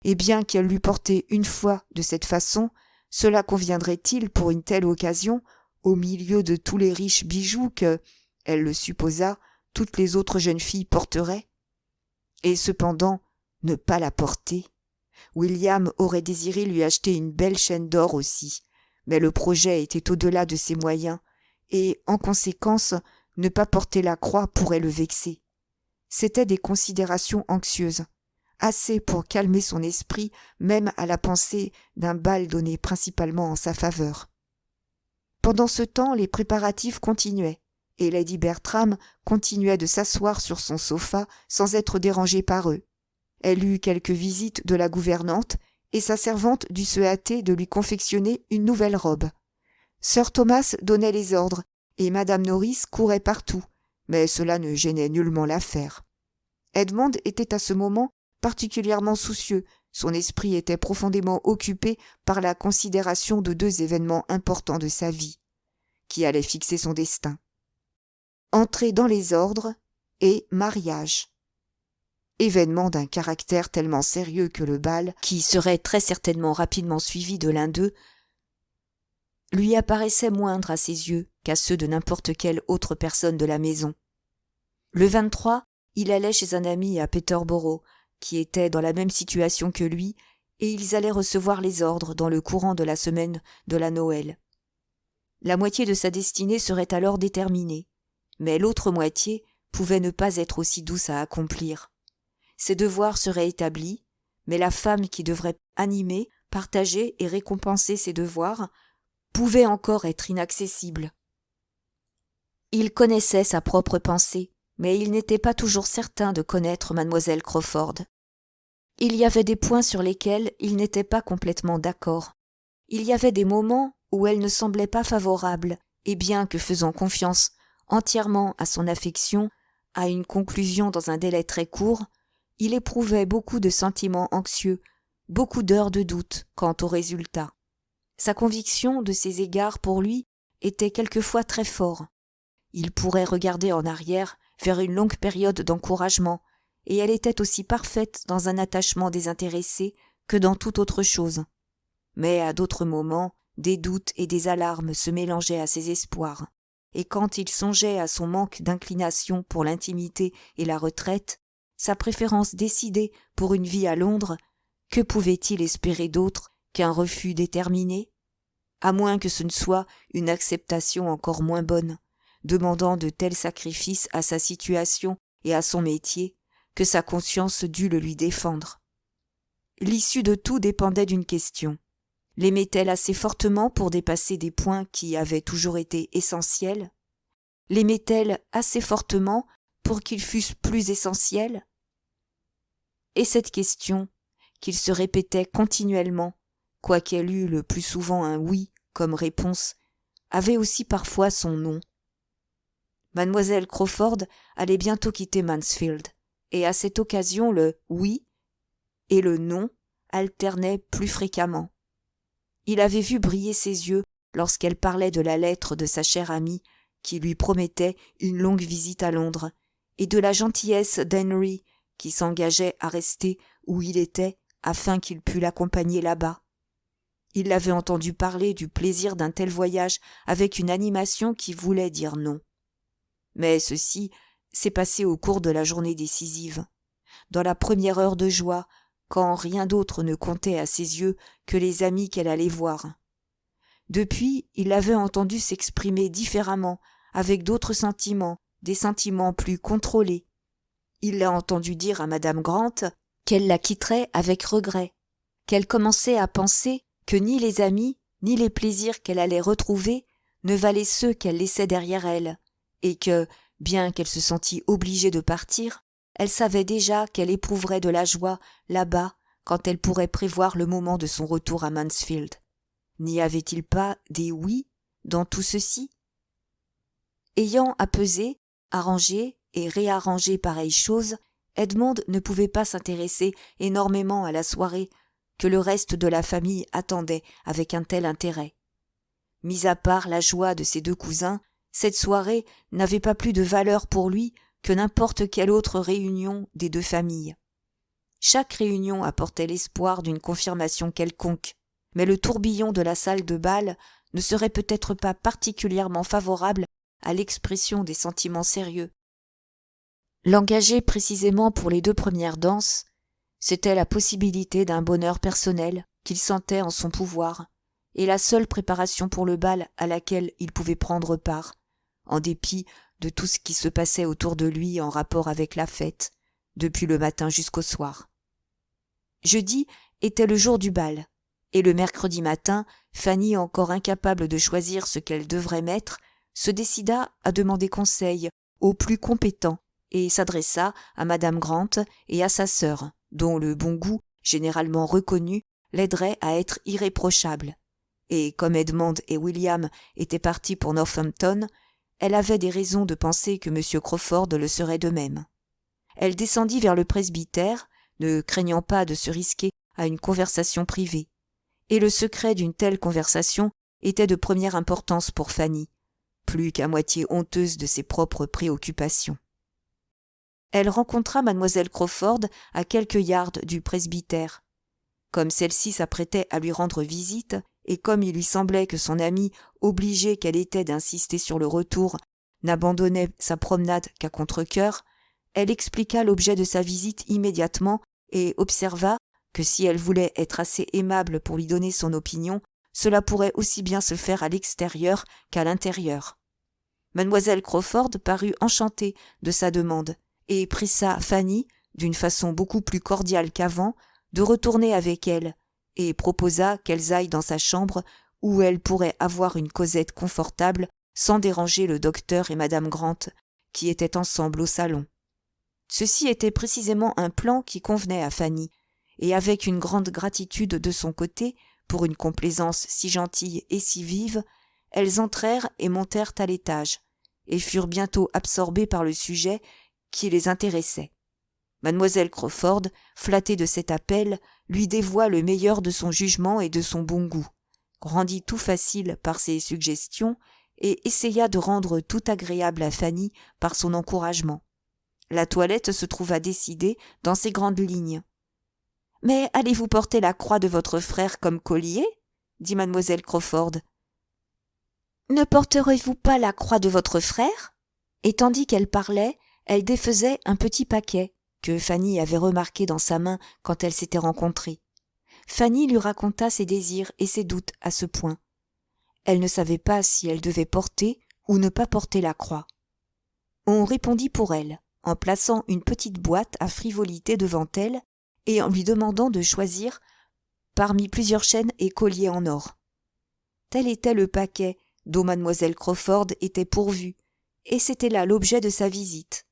Et bien qu'elle l'eût portée une fois de cette façon, cela conviendrait-il pour une telle occasion, au milieu de tous les riches bijoux que, elle le supposa, toutes les autres jeunes filles porteraient? Et cependant, ne pas la porter. William aurait désiré lui acheter une belle chaîne d'or aussi, mais le projet était au-delà de ses moyens, et, en conséquence, ne pas porter la croix pourrait le vexer. C'étaient des considérations anxieuses, assez pour calmer son esprit même à la pensée d'un bal donné principalement en sa faveur. Pendant ce temps, les préparatifs continuaient, et Lady Bertram continuait de s'asseoir sur son sofa sans être dérangée par eux. Elle eut quelques visites de la gouvernante, et sa servante dut se hâter de lui confectionner une nouvelle robe. Sir Thomas donnait les ordres, et Madame Norris courait partout, mais cela ne gênait nullement l'affaire. Edmond était à ce moment particulièrement soucieux, son esprit était profondément occupé par la considération de 2 événements importants de sa vie, qui allaient fixer son destin. Entrée dans les ordres et mariage. Événement d'un caractère tellement sérieux que le bal, qui serait très certainement rapidement suivi de l'un d'eux, lui apparaissait moindre à ses yeux qu'à ceux de n'importe quelle autre personne de la maison. Le 23, il allait chez un ami à Peterborough, qui était dans la même situation que lui, et ils allaient recevoir les ordres dans le courant de la semaine de la Noël. La moitié de sa destinée serait alors déterminée, mais l'autre moitié pouvait ne pas être aussi douce à accomplir. Ses devoirs seraient établis, mais la femme qui devrait animer, partager et récompenser ses devoirs pouvait encore être inaccessible. Il connaissait sa propre pensée, mais il n'était pas toujours certain de connaître mademoiselle Crawford. Il y avait des points sur lesquels il n'était pas complètement d'accord. Il y avait des moments où elle ne semblait pas favorable, et bien que faisant confiance entièrement à son affection, à une conclusion dans un délai très court, il éprouvait beaucoup de sentiments anxieux, beaucoup d'heures de doute quant au résultat. Sa conviction de ses égards pour lui était quelquefois très fort. Il pourrait regarder en arrière vers une longue période d'encouragement, et elle était aussi parfaite dans un attachement désintéressé que dans toute autre chose. Mais à d'autres moments, des doutes et des alarmes se mélangeaient à ses espoirs, et quand il songeait à son manque d'inclination pour l'intimité et la retraite, sa préférence décidée pour une vie à Londres, que pouvait-il espérer d'autre qu'un refus déterminé? À moins que ce ne soit une acceptation encore moins bonne, demandant de tels sacrifices à sa situation et à son métier, que sa conscience dut le lui défendre. L'issue de tout dépendait d'une question. L'aimait-elle assez fortement pour dépasser des points qui avaient toujours été essentiels? L'aimait-elle assez fortement pour qu'ils fussent plus essentiels? Et cette question, qu'il se répétait continuellement, quoiqu'elle eût le plus souvent un oui comme réponse, avait aussi parfois son non. Mademoiselle Crawford allait bientôt quitter Mansfield, et à cette occasion le oui et le non alternaient plus fréquemment. Il avait vu briller ses yeux lorsqu'elle parlait de la lettre de sa chère amie qui lui promettait une longue visite à Londres, et de la gentillesse d'Henry qui s'engageait à rester où il était afin qu'il pût l'accompagner là-bas. Il l'avait entendu parler du plaisir d'un tel voyage avec une animation qui voulait dire non. Mais ceci s'est passé au cours de la journée décisive, dans la première heure de joie, quand rien d'autre ne comptait à ses yeux que les amis qu'elle allait voir. Depuis, il l'avait entendu s'exprimer différemment, avec d'autres sentiments, des sentiments plus contrôlés. Il l'a entendu dire à madame Grant qu'elle la quitterait avec regret, qu'elle commençait à penser que ni les amis, ni les plaisirs qu'elle allait retrouver ne valaient ceux qu'elle laissait derrière elle, et que, bien qu'elle se sentît obligée de partir, elle savait déjà qu'elle éprouverait de la joie là-bas quand elle pourrait prévoir le moment de son retour à Mansfield. N'y avait-il pas des oui dans tout ceci? Ayant à peser, arranger et réarranger pareilles choses, Edmond ne pouvait pas s'intéresser énormément à la soirée que le reste de la famille attendait avec un tel intérêt. Mis à part la joie de ses deux cousins, cette soirée n'avait pas plus de valeur pour lui que n'importe quelle autre réunion des deux familles. Chaque réunion apportait l'espoir d'une confirmation quelconque, mais le tourbillon de la salle de bal ne serait peut-être pas particulièrement favorable à l'expression des sentiments sérieux. L'engager précisément pour les deux premières danses, c'était la possibilité d'un bonheur personnel qu'il sentait en son pouvoir, et la seule préparation pour le bal à laquelle il pouvait prendre part, en dépit de tout ce qui se passait autour de lui en rapport avec la fête, depuis le matin jusqu'au soir. Jeudi était le jour du bal, et le mercredi matin, Fanny, encore incapable de choisir ce qu'elle devrait mettre, se décida à demander conseil aux plus compétents et s'adressa à madame Grant et à sa sœur, dont le bon goût, généralement reconnu, l'aiderait à être irréprochable. Et comme Edmond et William étaient partis pour Northampton, elle avait des raisons de penser que M. Crawford le serait de même. Elle descendit vers le presbytère, ne craignant pas de se risquer à une conversation privée. Et le secret d'une telle conversation était de première importance pour Fanny, plus qu'à moitié honteuse de ses propres préoccupations. Elle rencontra mademoiselle Crawford à quelques yards du presbytère. Comme celle-ci s'apprêtait à lui rendre visite, et comme il lui semblait que son amie, obligée qu'elle était d'insister sur le retour, n'abandonnait sa promenade qu'à contre-cœur, elle expliqua l'objet de sa visite immédiatement et observa que si elle voulait être assez aimable pour lui donner son opinion, cela pourrait aussi bien se faire à l'extérieur qu'à l'intérieur. Mademoiselle Crawford parut enchantée de sa demande et pressa Fanny, d'une façon beaucoup plus cordiale qu'avant, de retourner avec elle, et proposa qu'elles aillent dans sa chambre où elle pourrait avoir une causette confortable sans déranger le docteur et madame Grant, qui étaient ensemble au salon. Ceci était précisément un plan qui convenait à Fanny, et avec une grande gratitude de son côté, pour une complaisance si gentille et si vive, elles entrèrent et montèrent à l'étage, et furent bientôt absorbées par le sujet qui les intéressait. Mademoiselle Crawford, flattée de cet appel, lui dévoua le meilleur de son jugement et de son bon goût, rendit tout facile par ses suggestions et essaya de rendre tout agréable à Fanny par son encouragement. La toilette se trouva décidée dans ses grandes lignes. « Mais allez-vous porter la croix de votre frère comme collier ?» dit mademoiselle Crawford. « Ne porterez-vous pas la croix de votre frère ?» Et tandis qu'elle parlait, elle défaisait un petit paquet que Fanny avait remarqué dans sa main quand elles s'étaient rencontrées. Fanny lui raconta ses désirs et ses doutes à ce point. Elle ne savait pas si elle devait porter ou ne pas porter la croix. On répondit pour elle, en plaçant une petite boîte à frivolité devant elle et en lui demandant de choisir parmi plusieurs chaînes et colliers en or. Tel était le paquet dont mademoiselle Crawford était pourvue, et c'était là l'objet de sa visite.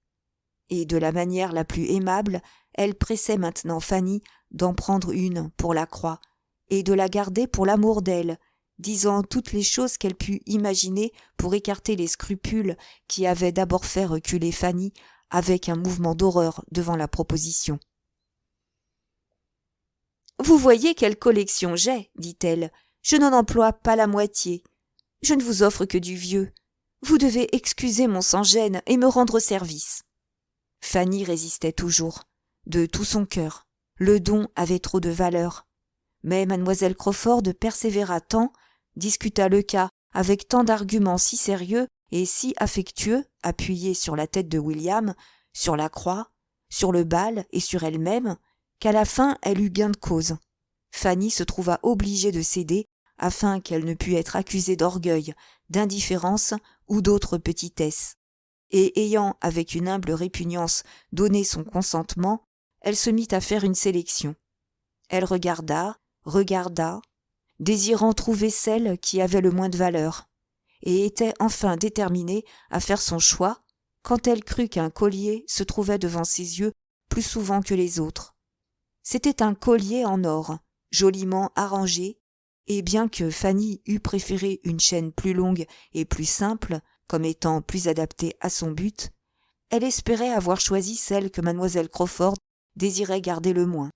Et de la manière la plus aimable, elle pressait maintenant Fanny d'en prendre une pour la croix, et de la garder pour l'amour d'elle, disant toutes les choses qu'elle put imaginer pour écarter les scrupules qui avaient d'abord fait reculer Fanny avec un mouvement d'horreur devant la proposition. « Vous voyez quelle collection j'ai, dit-elle. Je n'en emploie pas la moitié. Je ne vous offre que du vieux. Vous devez excuser mon sans-gêne et me rendre service. » Fanny résistait toujours, de tout son cœur. Le don avait trop de valeur. Mais mademoiselle Crawford persévéra tant, discuta le cas avec tant d'arguments si sérieux et si affectueux, appuyés sur la tête de William, sur la croix, sur le bal et sur elle-même, qu'à la fin elle eut gain de cause. Fanny se trouva obligée de céder afin qu'elle ne pût être accusée d'orgueil, d'indifférence ou d'autres petitesses. Et ayant, avec une humble répugnance, donné son consentement, elle se mit à faire une sélection. Elle regarda, désirant trouver celle qui avait le moins de valeur, et était enfin déterminée à faire son choix quand elle crut qu'un collier se trouvait devant ses yeux plus souvent que les autres. C'était un collier en or, joliment arrangé, et bien que Fanny eût préféré une chaîne plus longue et plus simple, comme étant plus adaptée à son but, elle espérait avoir choisi celle que mademoiselle Crawford désirait garder le moins.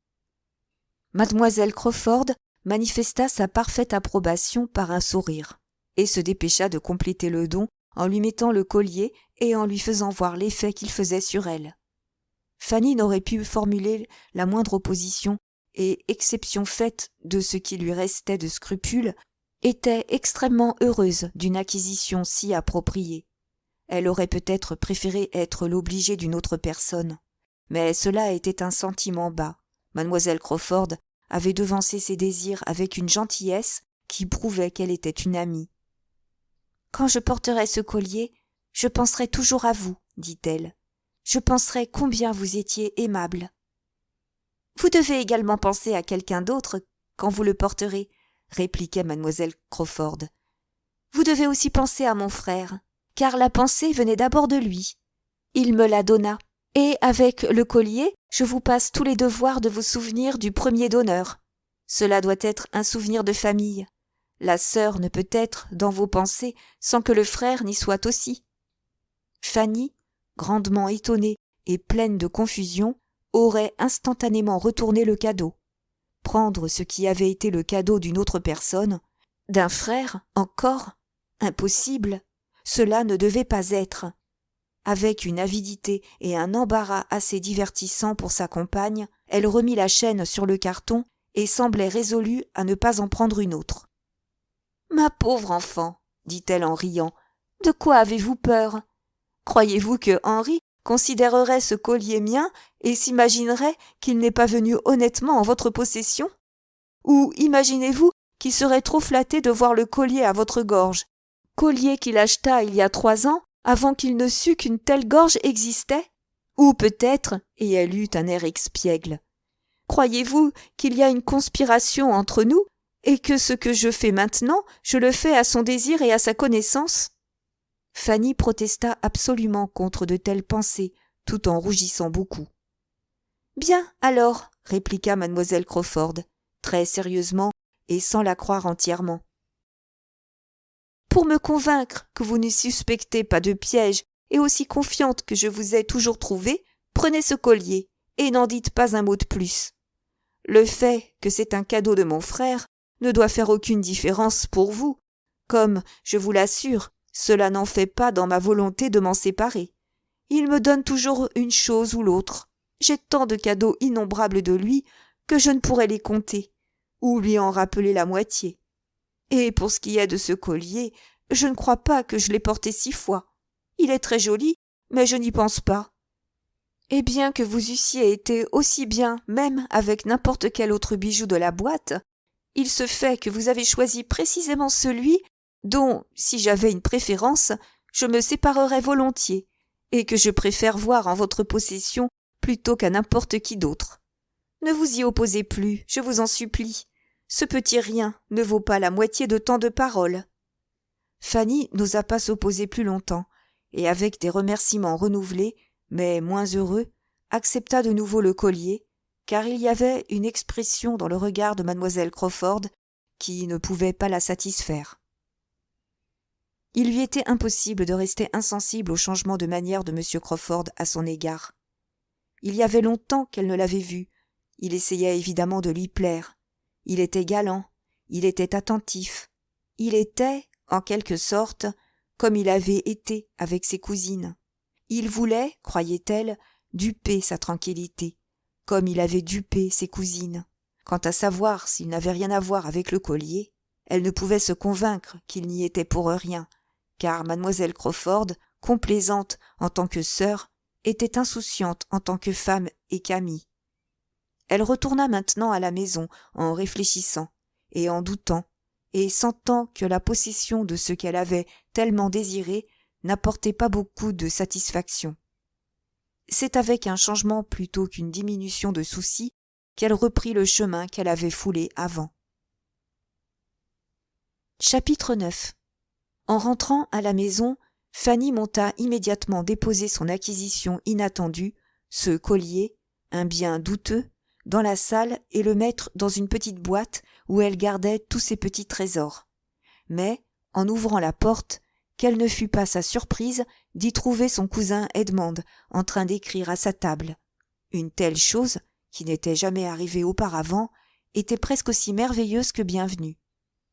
Mademoiselle Crawford manifesta sa parfaite approbation par un sourire, et se dépêcha de compléter le don en lui mettant le collier et en lui faisant voir l'effet qu'il faisait sur elle. Fanny n'aurait pu formuler la moindre opposition, et, exception faite de ce qui lui restait de scrupules, était extrêmement heureuse d'une acquisition si appropriée. Elle aurait peut-être préféré être l'obligée d'une autre personne, mais cela était un sentiment bas. Mademoiselle Crawford avait devancé ses désirs avec une gentillesse qui prouvait qu'elle était une amie. « Quand je porterai ce collier, je penserai toujours à vous, dit-elle. Je penserai combien vous étiez aimable. Vous devez également penser à quelqu'un d'autre quand vous le porterez, répliquait mademoiselle Crawford. Vous devez aussi penser à mon frère, car la pensée venait d'abord de lui. Il me la donna, et avec le collier, je vous passe tous les devoirs de vous souvenir du premier donneur. Cela doit être un souvenir de famille. La sœur ne peut être dans vos pensées sans que le frère n'y soit aussi. Fanny, grandement étonnée et pleine de confusion, aurait instantanément retourné le cadeau. Prendre ce qui avait été le cadeau d'une autre personne, d'un frère encore, impossible, cela ne devait pas être. Avec une avidité et un embarras assez divertissants pour sa compagne, elle remit la chaîne sur le carton et semblait résolue à ne pas en prendre une autre. « Ma pauvre enfant, dit-elle en riant, de quoi avez-vous peur ? Croyez-vous que Henri considérerait ce collier mien et s'imaginerait qu'il n'est pas venu honnêtement en votre possession ? Ou imaginez-vous qu'il serait trop flatté de voir le collier à votre gorge, collier qu'il acheta il y a 3 ans, avant qu'il ne sût qu'une telle gorge existait ? Ou peut-être, et elle eut un air expiègle, croyez-vous qu'il y a une conspiration entre nous, et que ce que je fais maintenant, je le fais à son désir et à sa connaissance ? Fanny protesta absolument contre de telles pensées, tout en rougissant beaucoup. « Bien, alors, répliqua mademoiselle Crawford, très sérieusement et sans la croire entièrement. Pour me convaincre que vous ne suspectez pas de piège et aussi confiante que je vous ai toujours trouvée, prenez ce collier et n'en dites pas un mot de plus. Le fait que c'est un cadeau de mon frère ne doit faire aucune différence pour vous, comme, je vous l'assure, cela n'en fait pas dans ma volonté de m'en séparer. Il me donne toujours une chose ou l'autre. J'ai tant de cadeaux innombrables de lui que je ne pourrais les compter, ou lui en rappeler la moitié. Et pour ce qui est de ce collier, je ne crois pas que je l'ai porté 6 fois. Il est très joli, mais je n'y pense pas. Et bien que vous eussiez été aussi bien, même avec n'importe quel autre bijou de la boîte, il se fait que vous avez choisi précisément celui dont, si j'avais une préférence, je me séparerais volontiers, et que je préfère voir en votre possession plutôt qu'à n'importe qui d'autre. Ne vous y opposez plus, je vous en supplie. Ce petit rien ne vaut pas la moitié de tant de paroles. » Fanny n'osa pas s'opposer plus longtemps, et avec des remerciements renouvelés, mais moins heureux, accepta de nouveau le collier, car il y avait une expression dans le regard de mademoiselle Crawford qui ne pouvait pas la satisfaire. Il lui était impossible de rester insensible au changement de manière de M. Crawford à son égard. Il y avait longtemps qu'elle ne l'avait vu. Il essayait évidemment de lui plaire. Il était galant, il était attentif. Il était, en quelque sorte, comme il avait été avec ses cousines. Il voulait, croyait-elle, duper sa tranquillité, comme il avait dupé ses cousines. Quant à savoir s'il n'avait rien à voir avec le collier, elle ne pouvait se convaincre qu'il n'y était pour rien, car mademoiselle Crawford, complaisante en tant que sœur, était insouciante en tant que femme et qu'amie. Elle retourna maintenant à la maison en réfléchissant et en doutant, et sentant que la possession de ce qu'elle avait tellement désiré n'apportait pas beaucoup de satisfaction. C'est avec un changement plutôt qu'une diminution de soucis qu'elle reprit le chemin qu'elle avait foulé avant. Chapitre 9. En rentrant à la maison, Fanny monta immédiatement déposer son acquisition inattendue, ce collier, un bien douteux, dans la salle et le mettre dans une petite boîte où elle gardait tous ses petits trésors. Mais, en ouvrant la porte, quelle ne fut pas sa surprise d'y trouver son cousin Edmond en train d'écrire à sa table. Une telle chose, qui n'était jamais arrivée auparavant, était presque aussi merveilleuse que bienvenue.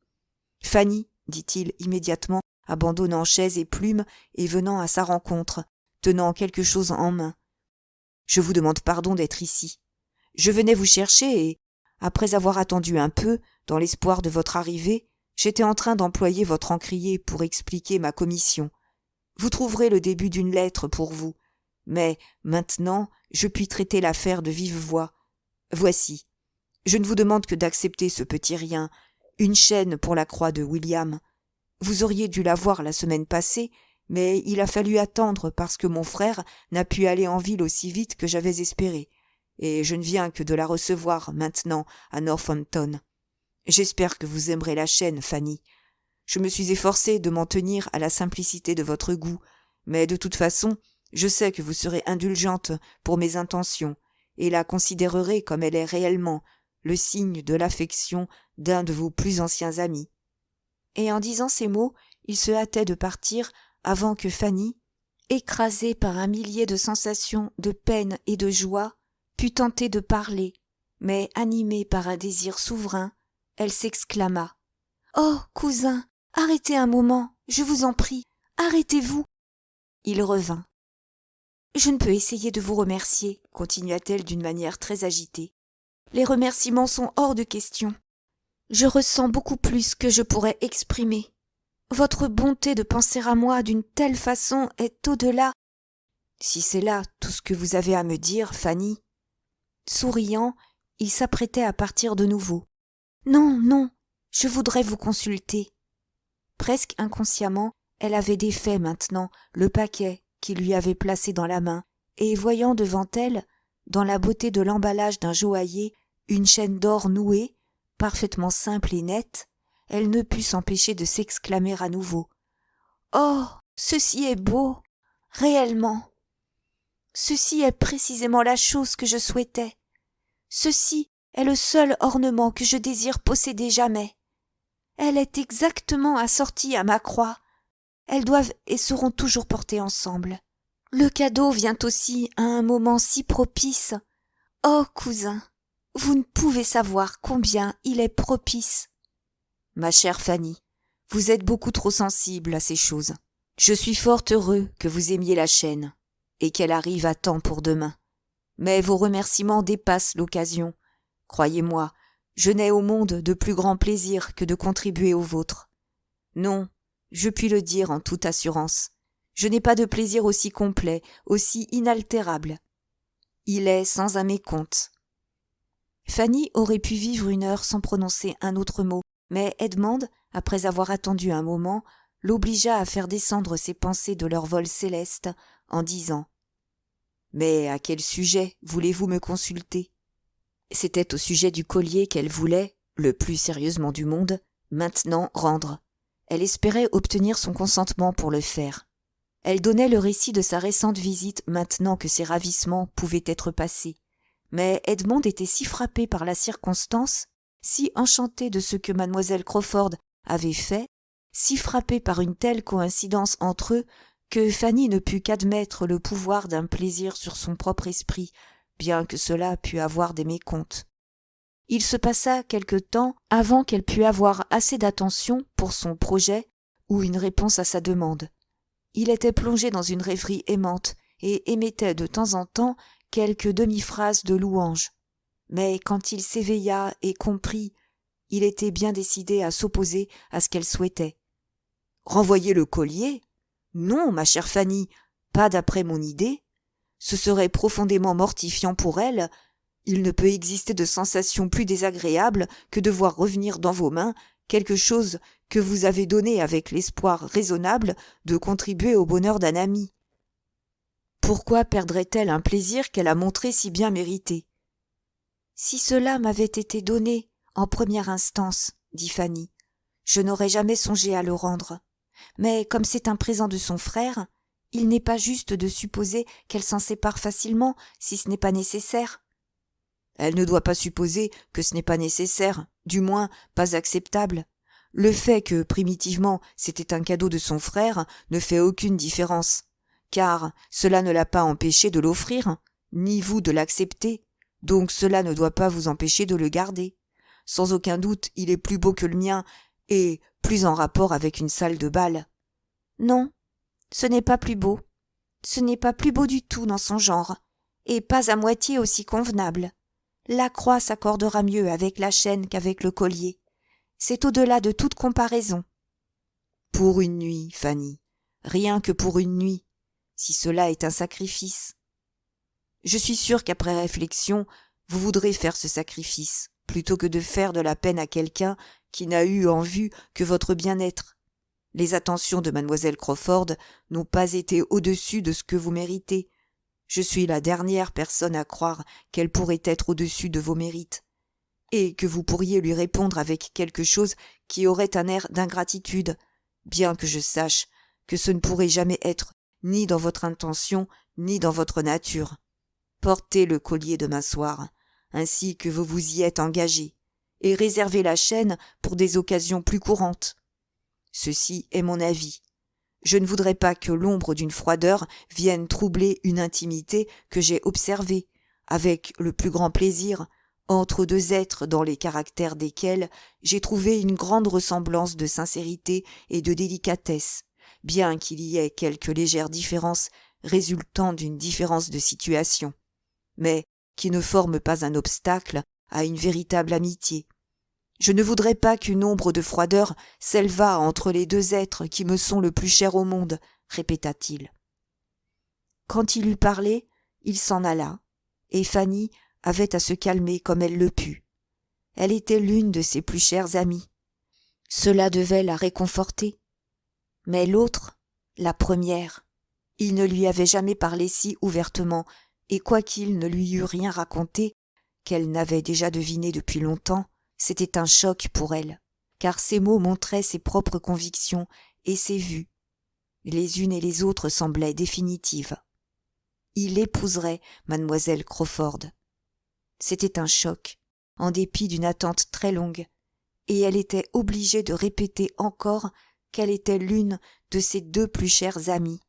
« Fanny, » dit-il immédiatement, abandonnant chaise et plume et venant à sa rencontre, tenant quelque chose en main. « Je vous demande pardon d'être ici. Je venais vous chercher et, après avoir attendu un peu, dans l'espoir de votre arrivée, j'étais en train d'employer votre encrier pour expliquer ma commission. Vous trouverez le début d'une lettre pour vous, mais maintenant je puis traiter l'affaire de vive voix. Voici. Je ne vous demande que d'accepter ce petit rien, une chaîne pour la croix de William. Vous auriez dû la voir la semaine passée, mais il a fallu attendre parce que mon frère n'a pu aller en ville aussi vite que j'avais espéré, et je ne viens que de la recevoir maintenant à Northampton. J'espère que vous aimerez la chaîne, Fanny. Je me suis efforcé de m'en tenir à la simplicité de votre goût, mais de toute façon, je sais que vous serez indulgente pour mes intentions, et la considérerez comme elle est réellement, le signe de l'affection d'un de vos plus anciens amis. » Et en disant ces mots, il se hâtait de partir avant que Fanny, écrasée par un millier de sensations de peine et de joie, pût tenter de parler, mais animée par un désir souverain, elle s'exclama. « Oh, cousin, arrêtez un moment, je vous en prie, arrêtez-vous !» Il revint. « Je ne peux essayer de vous remercier, » continua-t-elle d'une manière très agitée. « Les remerciements sont hors de question. Je ressens beaucoup plus que je pourrais exprimer. Votre bonté de penser à moi d'une telle façon est au-delà. » « Si c'est là tout ce que vous avez à me dire, Fanny. » Souriant, il s'apprêtait à partir de nouveau. « Non, non, je voudrais vous consulter. » Presque inconsciemment, elle avait défait maintenant le paquet qu'il lui avait placé dans la main, et voyant devant elle, dans la beauté de l'emballage d'un joaillier, une chaîne d'or nouée, parfaitement simple et nette, elle ne put s'empêcher de s'exclamer à nouveau. « Oh, ceci est beau, réellement. Ceci est précisément la chose que je souhaitais. Ceci est le seul ornement que je désire posséder jamais. Elle est exactement assortie à ma croix. Elles doivent et seront toujours portées ensemble. Le cadeau vient aussi à un moment si propice. Oh, cousin, vous ne pouvez savoir combien il est propice. » « Ma chère Fanny, vous êtes beaucoup trop sensible à ces choses. Je suis fort heureux que vous aimiez la chaîne, et qu'elle arrive à temps pour demain. Mais vos remerciements dépassent l'occasion. Croyez-moi, je n'ai au monde de plus grand plaisir que de contribuer au vôtre. Non, je puis le dire en toute assurance, je n'ai pas de plaisir aussi complet, aussi inaltérable. Il est sans un mécompte. » Fanny aurait pu vivre une heure sans prononcer un autre mot, mais Edmond, après avoir attendu un moment, l'obligea à faire descendre ses pensées de leur vol céleste en disant « Mais à quel sujet voulez-vous me consulter ?» C'était au sujet du collier qu'elle voulait, le plus sérieusement du monde, maintenant rendre. Elle espérait obtenir son consentement pour le faire. Elle donnait le récit de sa récente visite maintenant que ses ravissements pouvaient être passés. Mais Edmond était si frappé par la circonstance, si enchanté de ce que mademoiselle Crawford avait fait, si frappé par une telle coïncidence entre eux, que Fanny ne put qu'admettre le pouvoir d'un plaisir sur son propre esprit, bien que cela pût avoir des mécomptes. Il se passa quelque temps avant qu'elle pût avoir assez d'attention pour son projet ou une réponse à sa demande. Il était plongé dans une rêverie aimante et émettait de temps en temps quelques demi-phrases de louange. Mais quand il s'éveilla et comprit, il était bien décidé à s'opposer à ce qu'elle souhaitait. « Renvoyer le collier ? Non, ma chère Fanny, pas d'après mon idée. Ce serait profondément mortifiant pour elle. Il ne peut exister de sensation plus désagréable que de voir revenir dans vos mains quelque chose que vous avez donné avec l'espoir raisonnable de contribuer au bonheur d'un ami. Pourquoi perdrait-elle un plaisir qu'elle a montré si bien mérité ? Si cela m'avait été donné en première instance, dit Fanny, je n'aurais jamais songé à le rendre. Mais comme c'est un présent de son frère, il n'est pas juste de supposer qu'elle s'en sépare facilement si ce n'est pas nécessaire. Elle ne doit pas supposer que ce n'est pas nécessaire, du moins pas acceptable. Le fait que, primitivement, c'était un cadeau de son frère ne fait aucune différence, car cela ne l'a pas empêché de l'offrir, ni vous de l'accepter, donc cela ne doit pas vous empêcher de le garder. Sans aucun doute, il est plus beau que le mien, et plus en rapport avec une salle de bal. Non, ce n'est pas plus beau. Ce n'est pas plus beau du tout dans son genre, et pas à moitié aussi convenable. La croix s'accordera mieux avec la chaîne qu'avec le collier. C'est au-delà de toute comparaison. Pour une nuit, Fanny, rien que pour une nuit, si cela est un sacrifice. Je suis sûre qu'après réflexion, vous voudrez faire ce sacrifice, plutôt que de faire de la peine à quelqu'un qui n'a eu en vue que votre bien-être. Les attentions de mademoiselle Crawford n'ont pas été au-dessus de ce que vous méritez. Je suis la dernière personne à croire qu'elle pourrait être au-dessus de vos mérites, et que vous pourriez lui répondre avec quelque chose qui aurait un air d'ingratitude, bien que je sache que ce ne pourrait jamais être ni dans votre intention ni dans votre nature. Portez le collier demain soir, ainsi que vous vous y êtes engagé, et réservez la chaîne pour des occasions plus courantes. Ceci est mon avis. Je ne voudrais pas que l'ombre d'une froideur vienne troubler une intimité que j'ai observée, avec le plus grand plaisir, entre deux êtres dans les caractères desquels j'ai trouvé une grande ressemblance de sincérité et de délicatesse, bien qu'il y ait quelques légères différences résultant d'une différence de situation, mais qui ne forment pas un obstacle à une véritable amitié. Je ne voudrais pas qu'une ombre de froideur s'élevât entre les deux êtres qui me sont le plus chers au monde, répéta-t-il. Quand il eut parlé, il s'en alla, et Fanny avait à se calmer comme elle le put. Elle était l'une de ses plus chères amies. Cela devait la réconforter. Mais l'autre, la première, il ne lui avait jamais parlé si ouvertement, et quoiqu'il ne lui eût rien raconté, qu'elle n'avait déjà deviné depuis longtemps, c'était un choc pour elle, car ces mots montraient ses propres convictions et ses vues. Les unes et les autres semblaient définitives. Il épouserait mademoiselle Crawford. C'était un choc, en dépit d'une attente très longue, et elle était obligée de répéter encore qu'elle était l'une de ses deux plus chères amies,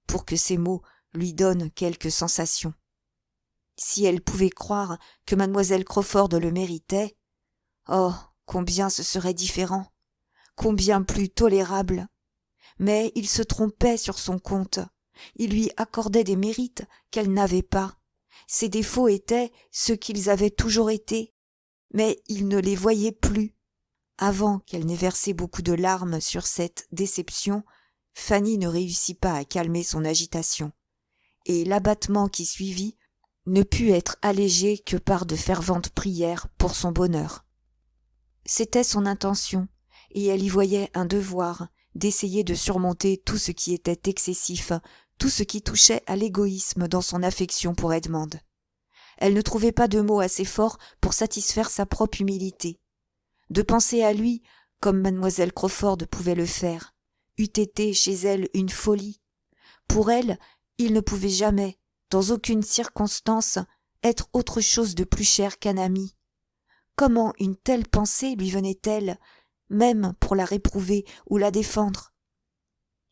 pour que ces mots lui donnent quelque sensation. Si elle pouvait croire que mademoiselle Crawford le méritait, oh, combien ce serait différent, combien plus tolérable. Mais il se trompait sur son compte. Il lui accordait des mérites qu'elle n'avait pas. Ses défauts étaient ce qu'ils avaient toujours été, mais il ne les voyait plus. Avant qu'elle n'ait versé beaucoup de larmes sur cette déception, Fanny ne réussit pas à calmer son agitation, et l'abattement qui suivit ne put être allégé que par de ferventes prières pour son bonheur. C'était son intention, et elle y voyait un devoir d'essayer de surmonter tout ce qui était excessif, tout ce qui touchait à l'égoïsme dans son affection pour Edmond. Elle ne trouvait pas de mots assez forts pour satisfaire sa propre humilité. De penser à lui, comme mademoiselle Crawford pouvait le faire, eût été chez elle une folie. Pour elle, il ne pouvait jamais, dans aucune circonstance, être autre chose de plus cher qu'un ami. Comment une telle pensée lui venait-elle, même pour la réprouver ou la défendre?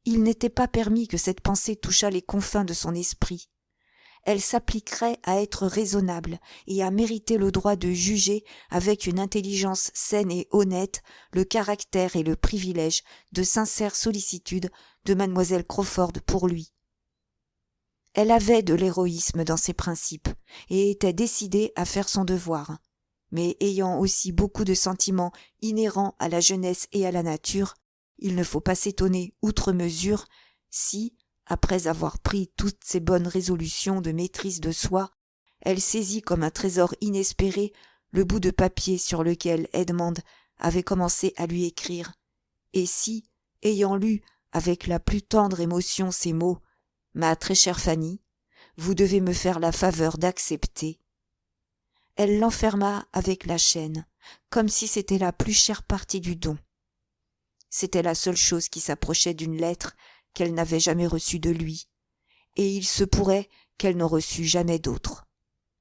Il n'était pas permis que cette pensée touchât les confins de son esprit. Elle s'appliquerait à être raisonnable et à mériter le droit de juger avec une intelligence saine et honnête le caractère et le privilège de sincère sollicitude de mademoiselle Crawford pour lui. Elle avait de l'héroïsme dans ses principes et était décidée à faire son devoir, mais ayant aussi beaucoup de sentiments inhérents à la jeunesse et à la nature, il ne faut pas s'étonner outre mesure si, après avoir pris toutes ses bonnes résolutions de maîtrise de soi, elle saisit comme un trésor inespéré le bout de papier sur lequel Edmond avait commencé à lui écrire, et si, ayant lu avec la plus tendre émotion ces mots « Ma très chère Fanny, vous devez me faire la faveur d'accepter », elle l'enferma avec la chaîne, comme si c'était la plus chère partie du don. C'était la seule chose qui s'approchait d'une lettre qu'elle n'avait jamais reçue de lui, et il se pourrait qu'elle n'en reçût jamais d'autre.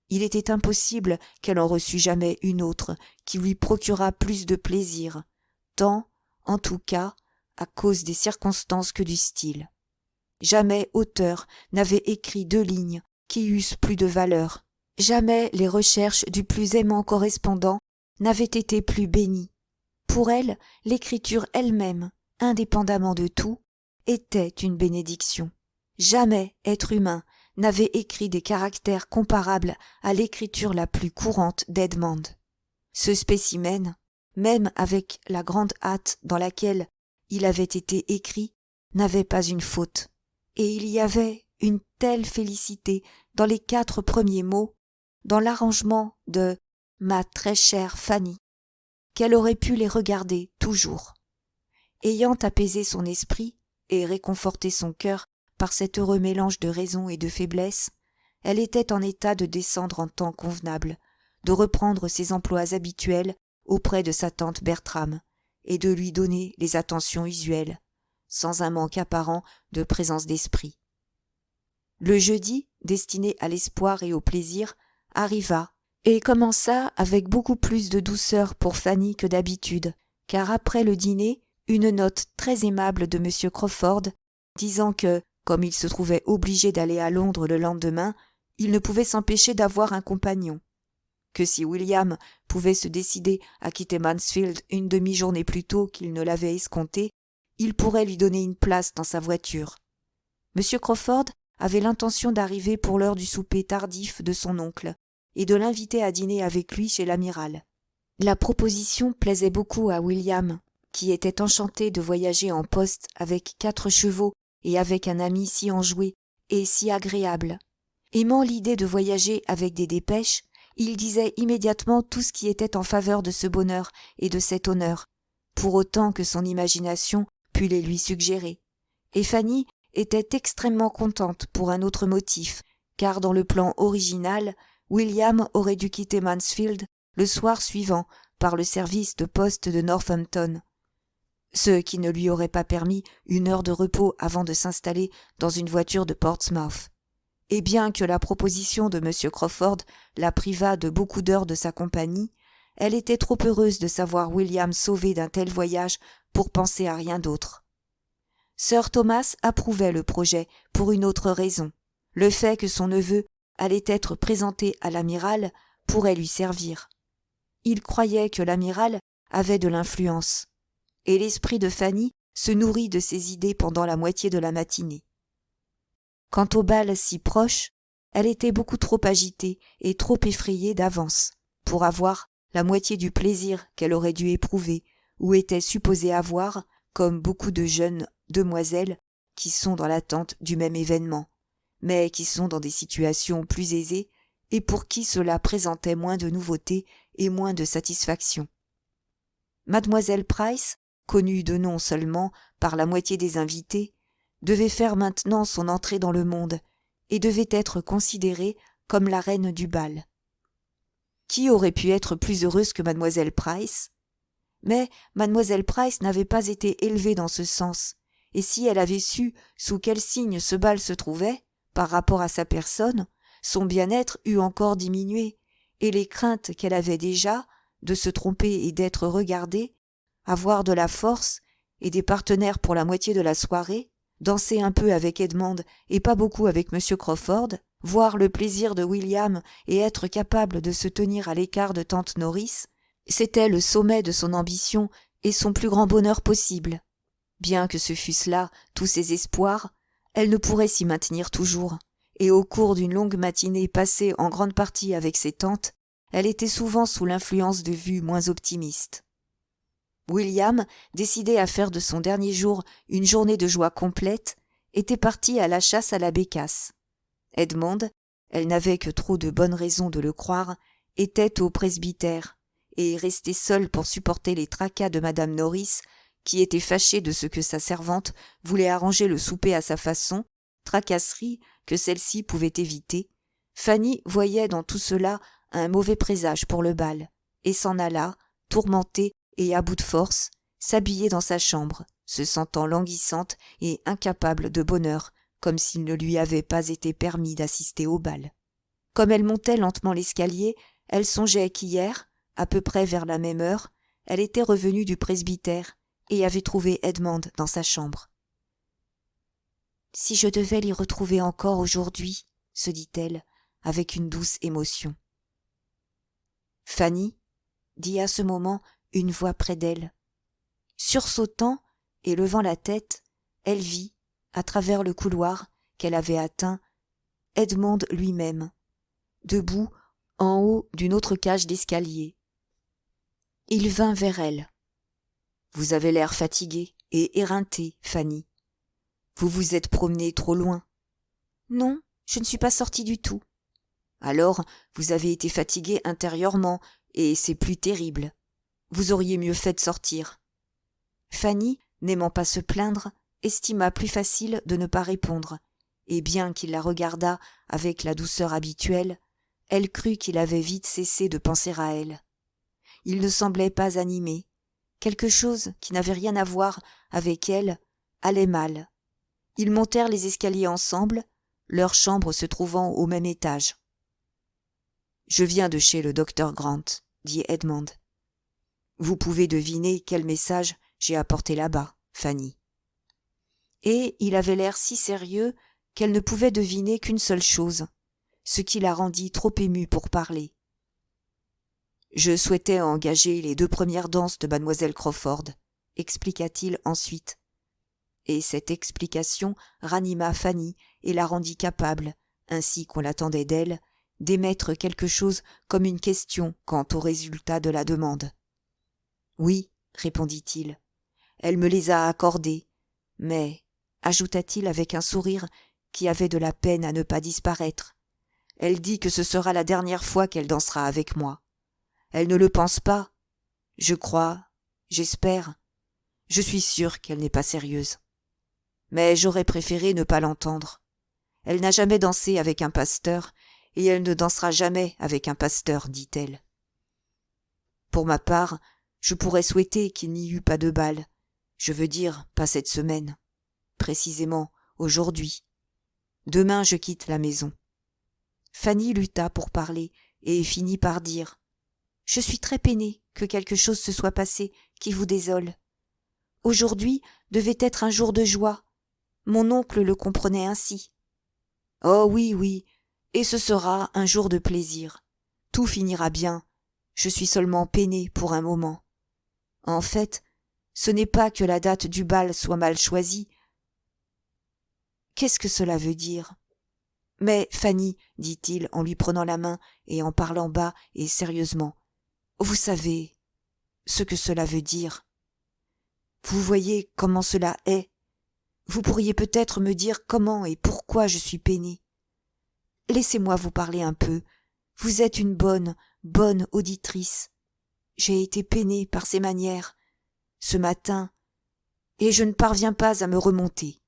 Il était impossible qu'elle en reçût jamais une autre qui lui procurât plus de plaisir, tant, en tout cas, à cause des circonstances que du style. Jamais auteur n'avait écrit 2 lignes qui eussent plus de valeur. Jamais les recherches du plus aimant correspondant n'avaient été plus bénies. Pour elle, l'écriture elle-même, indépendamment de tout, était une bénédiction. Jamais être humain n'avait écrit des caractères comparables à l'écriture la plus courante d'Edmond. Ce spécimen, même avec la grande hâte dans laquelle il avait été écrit, n'avait pas une faute, et il y avait une telle félicité dans les 4 premiers mots, dans l'arrangement de « ma très chère Fanny », qu'elle aurait pu les regarder toujours. Ayant apaisé son esprit et réconforté son cœur par cet heureux mélange de raison et de faiblesse, elle était en état de descendre en temps convenable, de reprendre ses emplois habituels auprès de sa tante Bertram, et de lui donner les attentions usuelles, sans un manque apparent de présence d'esprit. Le jeudi, destiné à l'espoir et au plaisir, arriva, et commença avec beaucoup plus de douceur pour Fanny que d'habitude, car après le dîner, une note très aimable de M. Crawford, disant que, comme il se trouvait obligé d'aller à Londres le lendemain, il ne pouvait s'empêcher d'avoir un compagnon, que si William pouvait se décider à quitter Mansfield une demi-journée plus tôt qu'il ne l'avait escompté, il pourrait lui donner une place dans sa voiture. M. Crawford avait l'intention d'arriver pour l'heure du souper tardif de son oncle, et de l'inviter à dîner avec lui chez l'amiral. La proposition plaisait beaucoup à William, qui était enchanté de voyager en poste avec 4 chevaux et avec un ami si enjoué et si agréable. Aimant l'idée de voyager avec des dépêches, il disait immédiatement tout ce qui était en faveur de ce bonheur et de cet honneur, pour autant que son imagination pût les lui suggérer. Et Fanny était extrêmement contente pour un autre motif, car dans le plan original, William aurait dû quitter Mansfield le soir suivant par le service de poste de Northampton, ce qui ne lui aurait pas permis une heure de repos avant de s'installer dans une voiture de Portsmouth. Et bien que la proposition de M. Crawford la privât de beaucoup d'heures de sa compagnie, elle était trop heureuse de savoir William sauvé d'un tel voyage pour penser à rien d'autre. Sir Thomas approuvait le projet pour une autre raison, le fait que son neveu allait être présenté à l'amiral pourrait lui servir. Il croyait que l'amiral avait de l'influence, et l'esprit de Fanny se nourrit de ses idées pendant la moitié de la matinée. Quant au bal si proche, elle était beaucoup trop agitée et trop effrayée d'avance pour avoir la moitié du plaisir qu'elle aurait dû éprouver ou était supposée avoir, comme beaucoup de jeunes demoiselles qui sont dans l'attente du même événement, mais qui sont dans des situations plus aisées et pour qui cela présentait moins de nouveautés et moins de satisfaction. Mademoiselle Price, connue de nom seulement par la moitié des invités, devait faire maintenant son entrée dans le monde et devait être considérée comme la reine du bal. Qui aurait pu être plus heureuse que mademoiselle Price? Mais mademoiselle Price n'avait pas été élevée dans ce sens, et si elle avait su sous quel signe ce bal se trouvait, par rapport à sa personne, son bien-être eût encore diminué, et les craintes qu'elle avait déjà de se tromper et d'être regardée, avoir de la force et des partenaires pour la moitié de la soirée, danser un peu avec Edmond et pas beaucoup avec M. Crawford, voir le plaisir de William et être capable de se tenir à l'écart de tante Norris, c'était le sommet de son ambition et son plus grand bonheur possible. Bien que ce fussent là tous ses espoirs, elle ne pourrait s'y maintenir toujours, et au cours d'une longue matinée passée en grande partie avec ses tantes, elle était souvent sous l'influence de vues moins optimistes. William, décidé à faire de son dernier jour une journée de joie complète, était parti à la chasse à la bécasse. Edmond, elle n'avait que trop de bonnes raisons de le croire, était au presbytère, et resté seul pour supporter les tracas de madame Norris, qui était fâchée de ce que sa servante voulait arranger le souper à sa façon, tracasserie que celle-ci pouvait éviter. Fanny voyait dans tout cela un mauvais présage pour le bal, et s'en alla, tourmentée et à bout de force, s'habiller dans sa chambre, se sentant languissante et incapable de bonheur, comme s'il ne lui avait pas été permis d'assister au bal. Comme elle montait lentement l'escalier, elle songeait qu'hier, à peu près vers la même heure, elle était revenue du presbytère et avait trouvé Edmond dans sa chambre. « Si je devais l'y retrouver encore aujourd'hui, se dit-elle, avec une douce émotion. Fanny, dit à ce moment une voix près d'elle. Sursautant et levant la tête, elle vit, à travers le couloir qu'elle avait atteint, Edmond lui-même, debout en haut d'une autre cage d'escalier. Il vint vers elle. « Vous avez l'air fatiguée et éreintée, Fanny. Vous vous êtes promenée trop loin. »« Non, je ne suis pas sortie du tout. »« Alors, vous avez été fatiguée intérieurement, et c'est plus terrible. Vous auriez mieux fait de sortir. » Fanny, n'aimant pas se plaindre, estima plus facile de ne pas répondre, et bien qu'il la regardât avec la douceur habituelle, elle crut qu'il avait vite cessé de penser à elle. Il ne semblait pas animé. Quelque chose qui n'avait rien à voir avec elle allait mal. Ils montèrent les escaliers ensemble, leur chambre se trouvant au même étage. « Je viens de chez le docteur Grant, » dit Edmond. « Vous pouvez deviner quel message j'ai apporté là-bas, Fanny. » Et il avait l'air si sérieux qu'elle ne pouvait deviner qu'une seule chose, ce qui la rendit trop émue pour parler. « Je souhaitais engager les 2 premières danses de mademoiselle Crawford, » expliqua-t-il ensuite. Et cette explication ranima Fanny et la rendit capable, ainsi qu'on l'attendait d'elle, d'émettre quelque chose comme une question quant au résultat de la demande. « Oui, » répondit-il, « elle me les a accordés, mais, ajouta-t-il avec un sourire qui avait de la peine à ne pas disparaître, elle dit que ce sera la dernière fois qu'elle dansera avec moi. Elle ne le pense pas. Je crois, j'espère, je suis sûr qu'elle n'est pas sérieuse. Mais j'aurais préféré ne pas l'entendre. Elle n'a jamais dansé avec un pasteur, et elle ne dansera jamais avec un pasteur, dit-elle. Pour ma part, je pourrais souhaiter qu'il n'y eût pas de bal. Je veux dire, pas cette semaine. Précisément, aujourd'hui. Demain, je quitte la maison. Fanny lutta pour parler et finit par dire « Je suis très peinée que quelque chose se soit passé qui vous désole. Aujourd'hui devait être un jour de joie. Mon oncle le comprenait ainsi. Oh oui, oui, et ce sera un jour de plaisir. Tout finira bien. Je suis seulement peinée pour un moment. En fait, ce n'est pas que la date du bal soit mal choisie. Qu'est-ce que cela veut dire ? Mais, Fanny, dit-il en lui prenant la main et en parlant bas et sérieusement, vous savez ce que cela veut dire. Vous voyez comment cela est. Vous pourriez peut-être me dire comment et pourquoi je suis peinée. Laissez-moi vous parler un peu. Vous êtes une bonne auditrice. J'ai été peinée par ses manières. Ce matin, et je ne parviens pas à me remonter.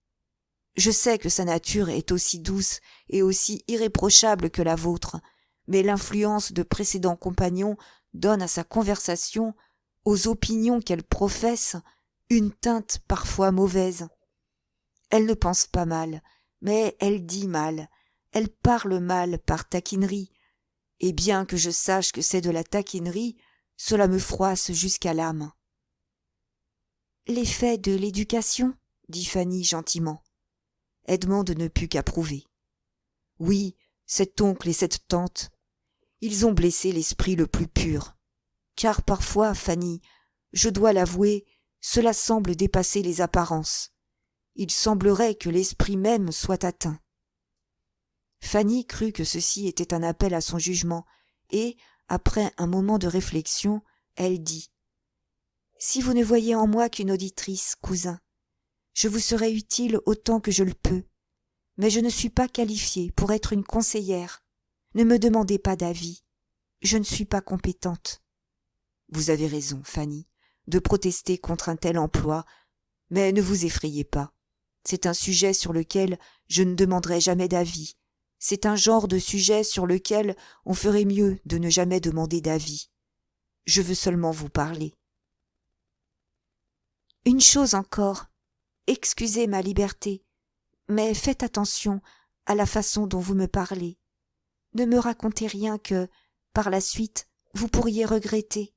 Je sais que sa nature est aussi douce et aussi irréprochable que la vôtre, mais l'influence de précédents compagnons donne à sa conversation, aux opinions qu'elle professe, une teinte parfois mauvaise. Elle ne pense pas mal, mais elle dit mal, elle parle mal par taquinerie, et bien que je sache que c'est de la taquinerie, cela me froisse jusqu'à l'âme. « L'effet de l'éducation » dit Fanny gentiment. Edmond ne put qu'approuver. « Oui, cet oncle et cette tante, ils ont blessé l'esprit le plus pur. Car parfois, Fanny, je dois l'avouer, cela semble dépasser les apparences. Il semblerait que l'esprit même soit atteint. » Fanny crut que ceci était un appel à son jugement, et, après un moment de réflexion, elle dit « Si vous ne voyez en moi qu'une auditrice, cousin, je vous serai utile autant que je le peux, mais je ne suis pas qualifiée pour être une conseillère. Ne me demandez pas d'avis. Je ne suis pas compétente. » Vous avez raison, Fanny, de protester contre un tel emploi, mais ne vous effrayez pas. C'est un sujet sur lequel je ne demanderai jamais d'avis. C'est un genre de sujet sur lequel on ferait mieux de ne jamais demander d'avis. Je veux seulement vous parler. Une chose encore, excusez ma liberté, mais faites attention à la façon dont vous me parlez. Ne me racontez rien que, par la suite, vous pourriez regretter.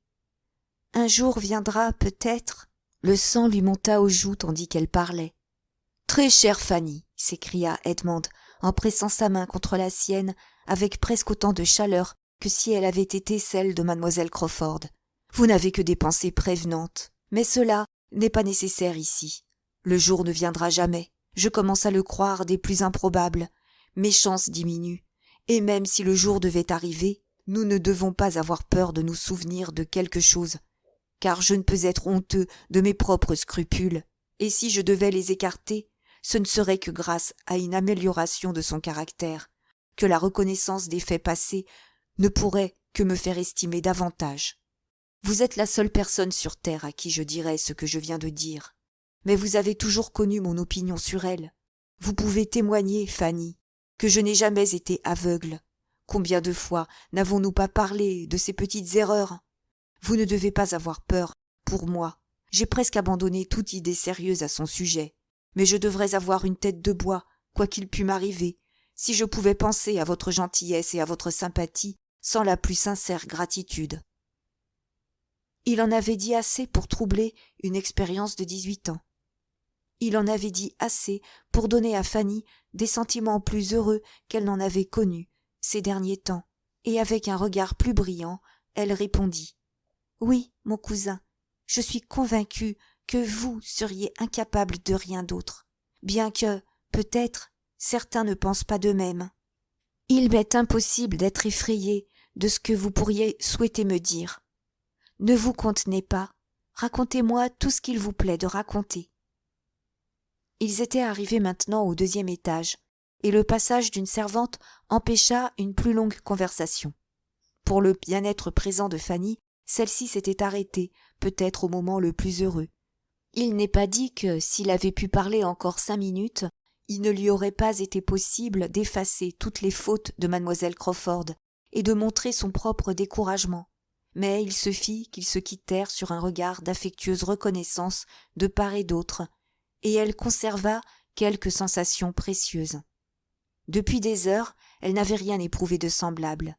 Un jour viendra, peut-être. Le sang lui monta aux joues tandis qu'elle parlait. « Très chère Fanny !» s'écria Edmond, en pressant sa main contre la sienne avec presque autant de chaleur que si elle avait été celle de mademoiselle Crawford. « Vous n'avez que des pensées prévenantes, mais cela n'est pas nécessaire ici. Le jour ne viendra jamais, je commence à le croire des plus improbables. Mes chances diminuent, et même si le jour devait arriver, nous ne devons pas avoir peur de nous souvenir de quelque chose, car je ne peux être honteux de mes propres scrupules, et si je devais les écarter, ce ne serait que grâce à une amélioration de son caractère, que la reconnaissance des faits passés ne pourrait que me faire estimer davantage. Vous êtes la seule personne sur terre à qui je dirais ce que je viens de dire, mais vous avez toujours connu mon opinion sur elle. Vous pouvez témoigner, Fanny, que je n'ai jamais été aveugle. Combien de fois n'avons-nous pas parlé de ces petites erreurs ? Vous ne devez pas avoir peur, pour moi. J'ai presque abandonné toute idée sérieuse à son sujet, mais je devrais avoir une tête de bois, quoi qu'il pût m'arriver, si je pouvais penser à votre gentillesse et à votre sympathie sans la plus sincère gratitude. Il en avait dit assez pour troubler une expérience de 18 ans. Il en avait dit assez pour donner à Fanny des sentiments plus heureux qu'elle n'en avait connus ces derniers temps, et avec un regard plus brillant, elle répondit « Oui, mon cousin, je suis convaincue que vous seriez incapable de rien d'autre, bien que, peut-être, certains ne pensent pas de même. Il m'est impossible d'être effrayée de ce que vous pourriez souhaiter me dire. Ne vous contenez pas, racontez-moi tout ce qu'il vous plaît de raconter. » Ils étaient arrivés maintenant au 2e étage, et le passage d'une servante empêcha une plus longue conversation. Pour le bien-être présent de Fanny, celle-ci s'était arrêtée, peut-être au moment le plus heureux. Il n'est pas dit que, s'il avait pu parler encore 5 minutes, il ne lui aurait pas été possible d'effacer toutes les fautes de mademoiselle Crawford et de montrer son propre découragement. Mais il se fit qu'ils se quittèrent sur un regard d'affectueuse reconnaissance de part et d'autre, et elle conserva quelques sensations précieuses. Depuis des heures, elle n'avait rien éprouvé de semblable.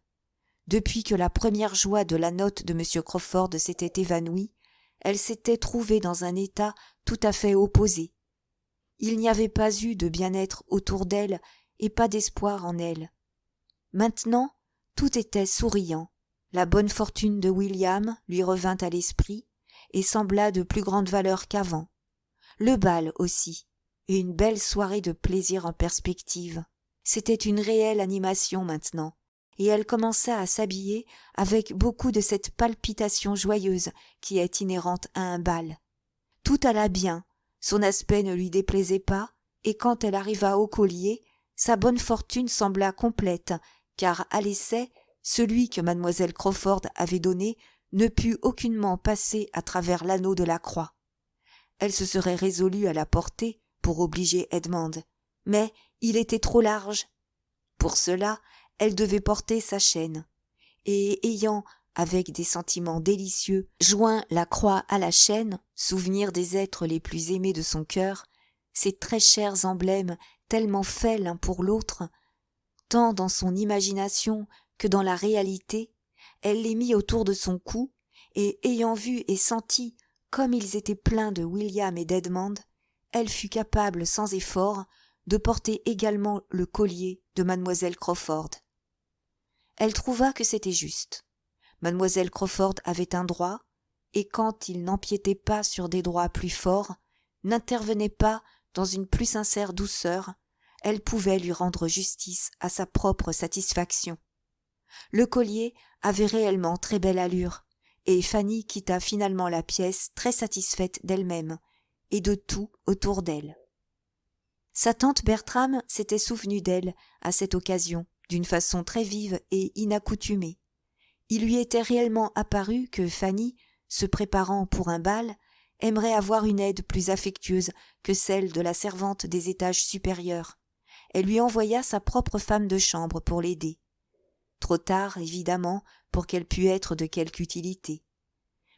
Depuis que la première joie de la note de M. Crawford s'était évanouie, elle s'était trouvée dans un état tout à fait opposé. Il n'y avait pas eu de bien-être autour d'elle et pas d'espoir en elle. Maintenant, tout était souriant. La bonne fortune de William lui revint à l'esprit et sembla de plus grande valeur qu'avant. Le bal aussi, et une belle soirée de plaisir en perspective. C'était une réelle animation maintenant, et elle commença à s'habiller avec beaucoup de cette palpitation joyeuse qui est inhérente à un bal. Tout alla bien, son aspect ne lui déplaisait pas, et quand elle arriva au collier, sa bonne fortune sembla complète, car à l'essai, celui que mademoiselle Crawford avait donné ne put aucunement passer à travers l'anneau de la croix. Elle se serait résolue à la porter pour obliger Edmond, mais il était trop large. Pour cela, elle devait porter sa chaîne, et ayant, avec des sentiments délicieux, joint la croix à la chaîne, souvenir des êtres les plus aimés de son cœur, ces très chers emblèmes tellement faits l'un pour l'autre, tant dans son imagination que dans la réalité, elle les mit autour de son cou, et ayant vu et senti comme ils étaient pleins de William et d'Edmond, elle fut capable sans effort de porter également le collier de mademoiselle Crawford. Elle trouva que c'était juste. Mademoiselle Crawford avait un droit, et quand il n'empiétait pas sur des droits plus forts, n'intervenait pas dans une plus sincère douceur, elle pouvait lui rendre justice à sa propre satisfaction. Le collier avait réellement très belle allure, et Fanny quitta finalement la pièce très satisfaite d'elle-même et de tout autour d'elle. Sa tante Bertram s'était souvenue d'elle à cette occasion d'une façon très vive et inaccoutumée. Il lui était réellement apparu que Fanny, se préparant pour un bal, aimerait avoir une aide plus affectueuse que celle de la servante des étages supérieurs. Elle lui envoya sa propre femme de chambre pour l'aider. Trop tard, évidemment, pour qu'elle pût être de quelque utilité.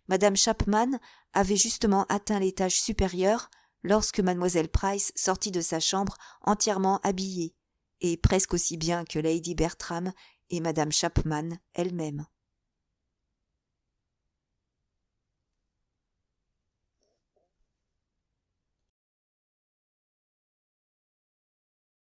Madame Chapman avait justement atteint l'étage supérieur lorsque mademoiselle Price sortit de sa chambre entièrement habillée, et presque aussi bien que lady Bertram et madame Chapman elle-même.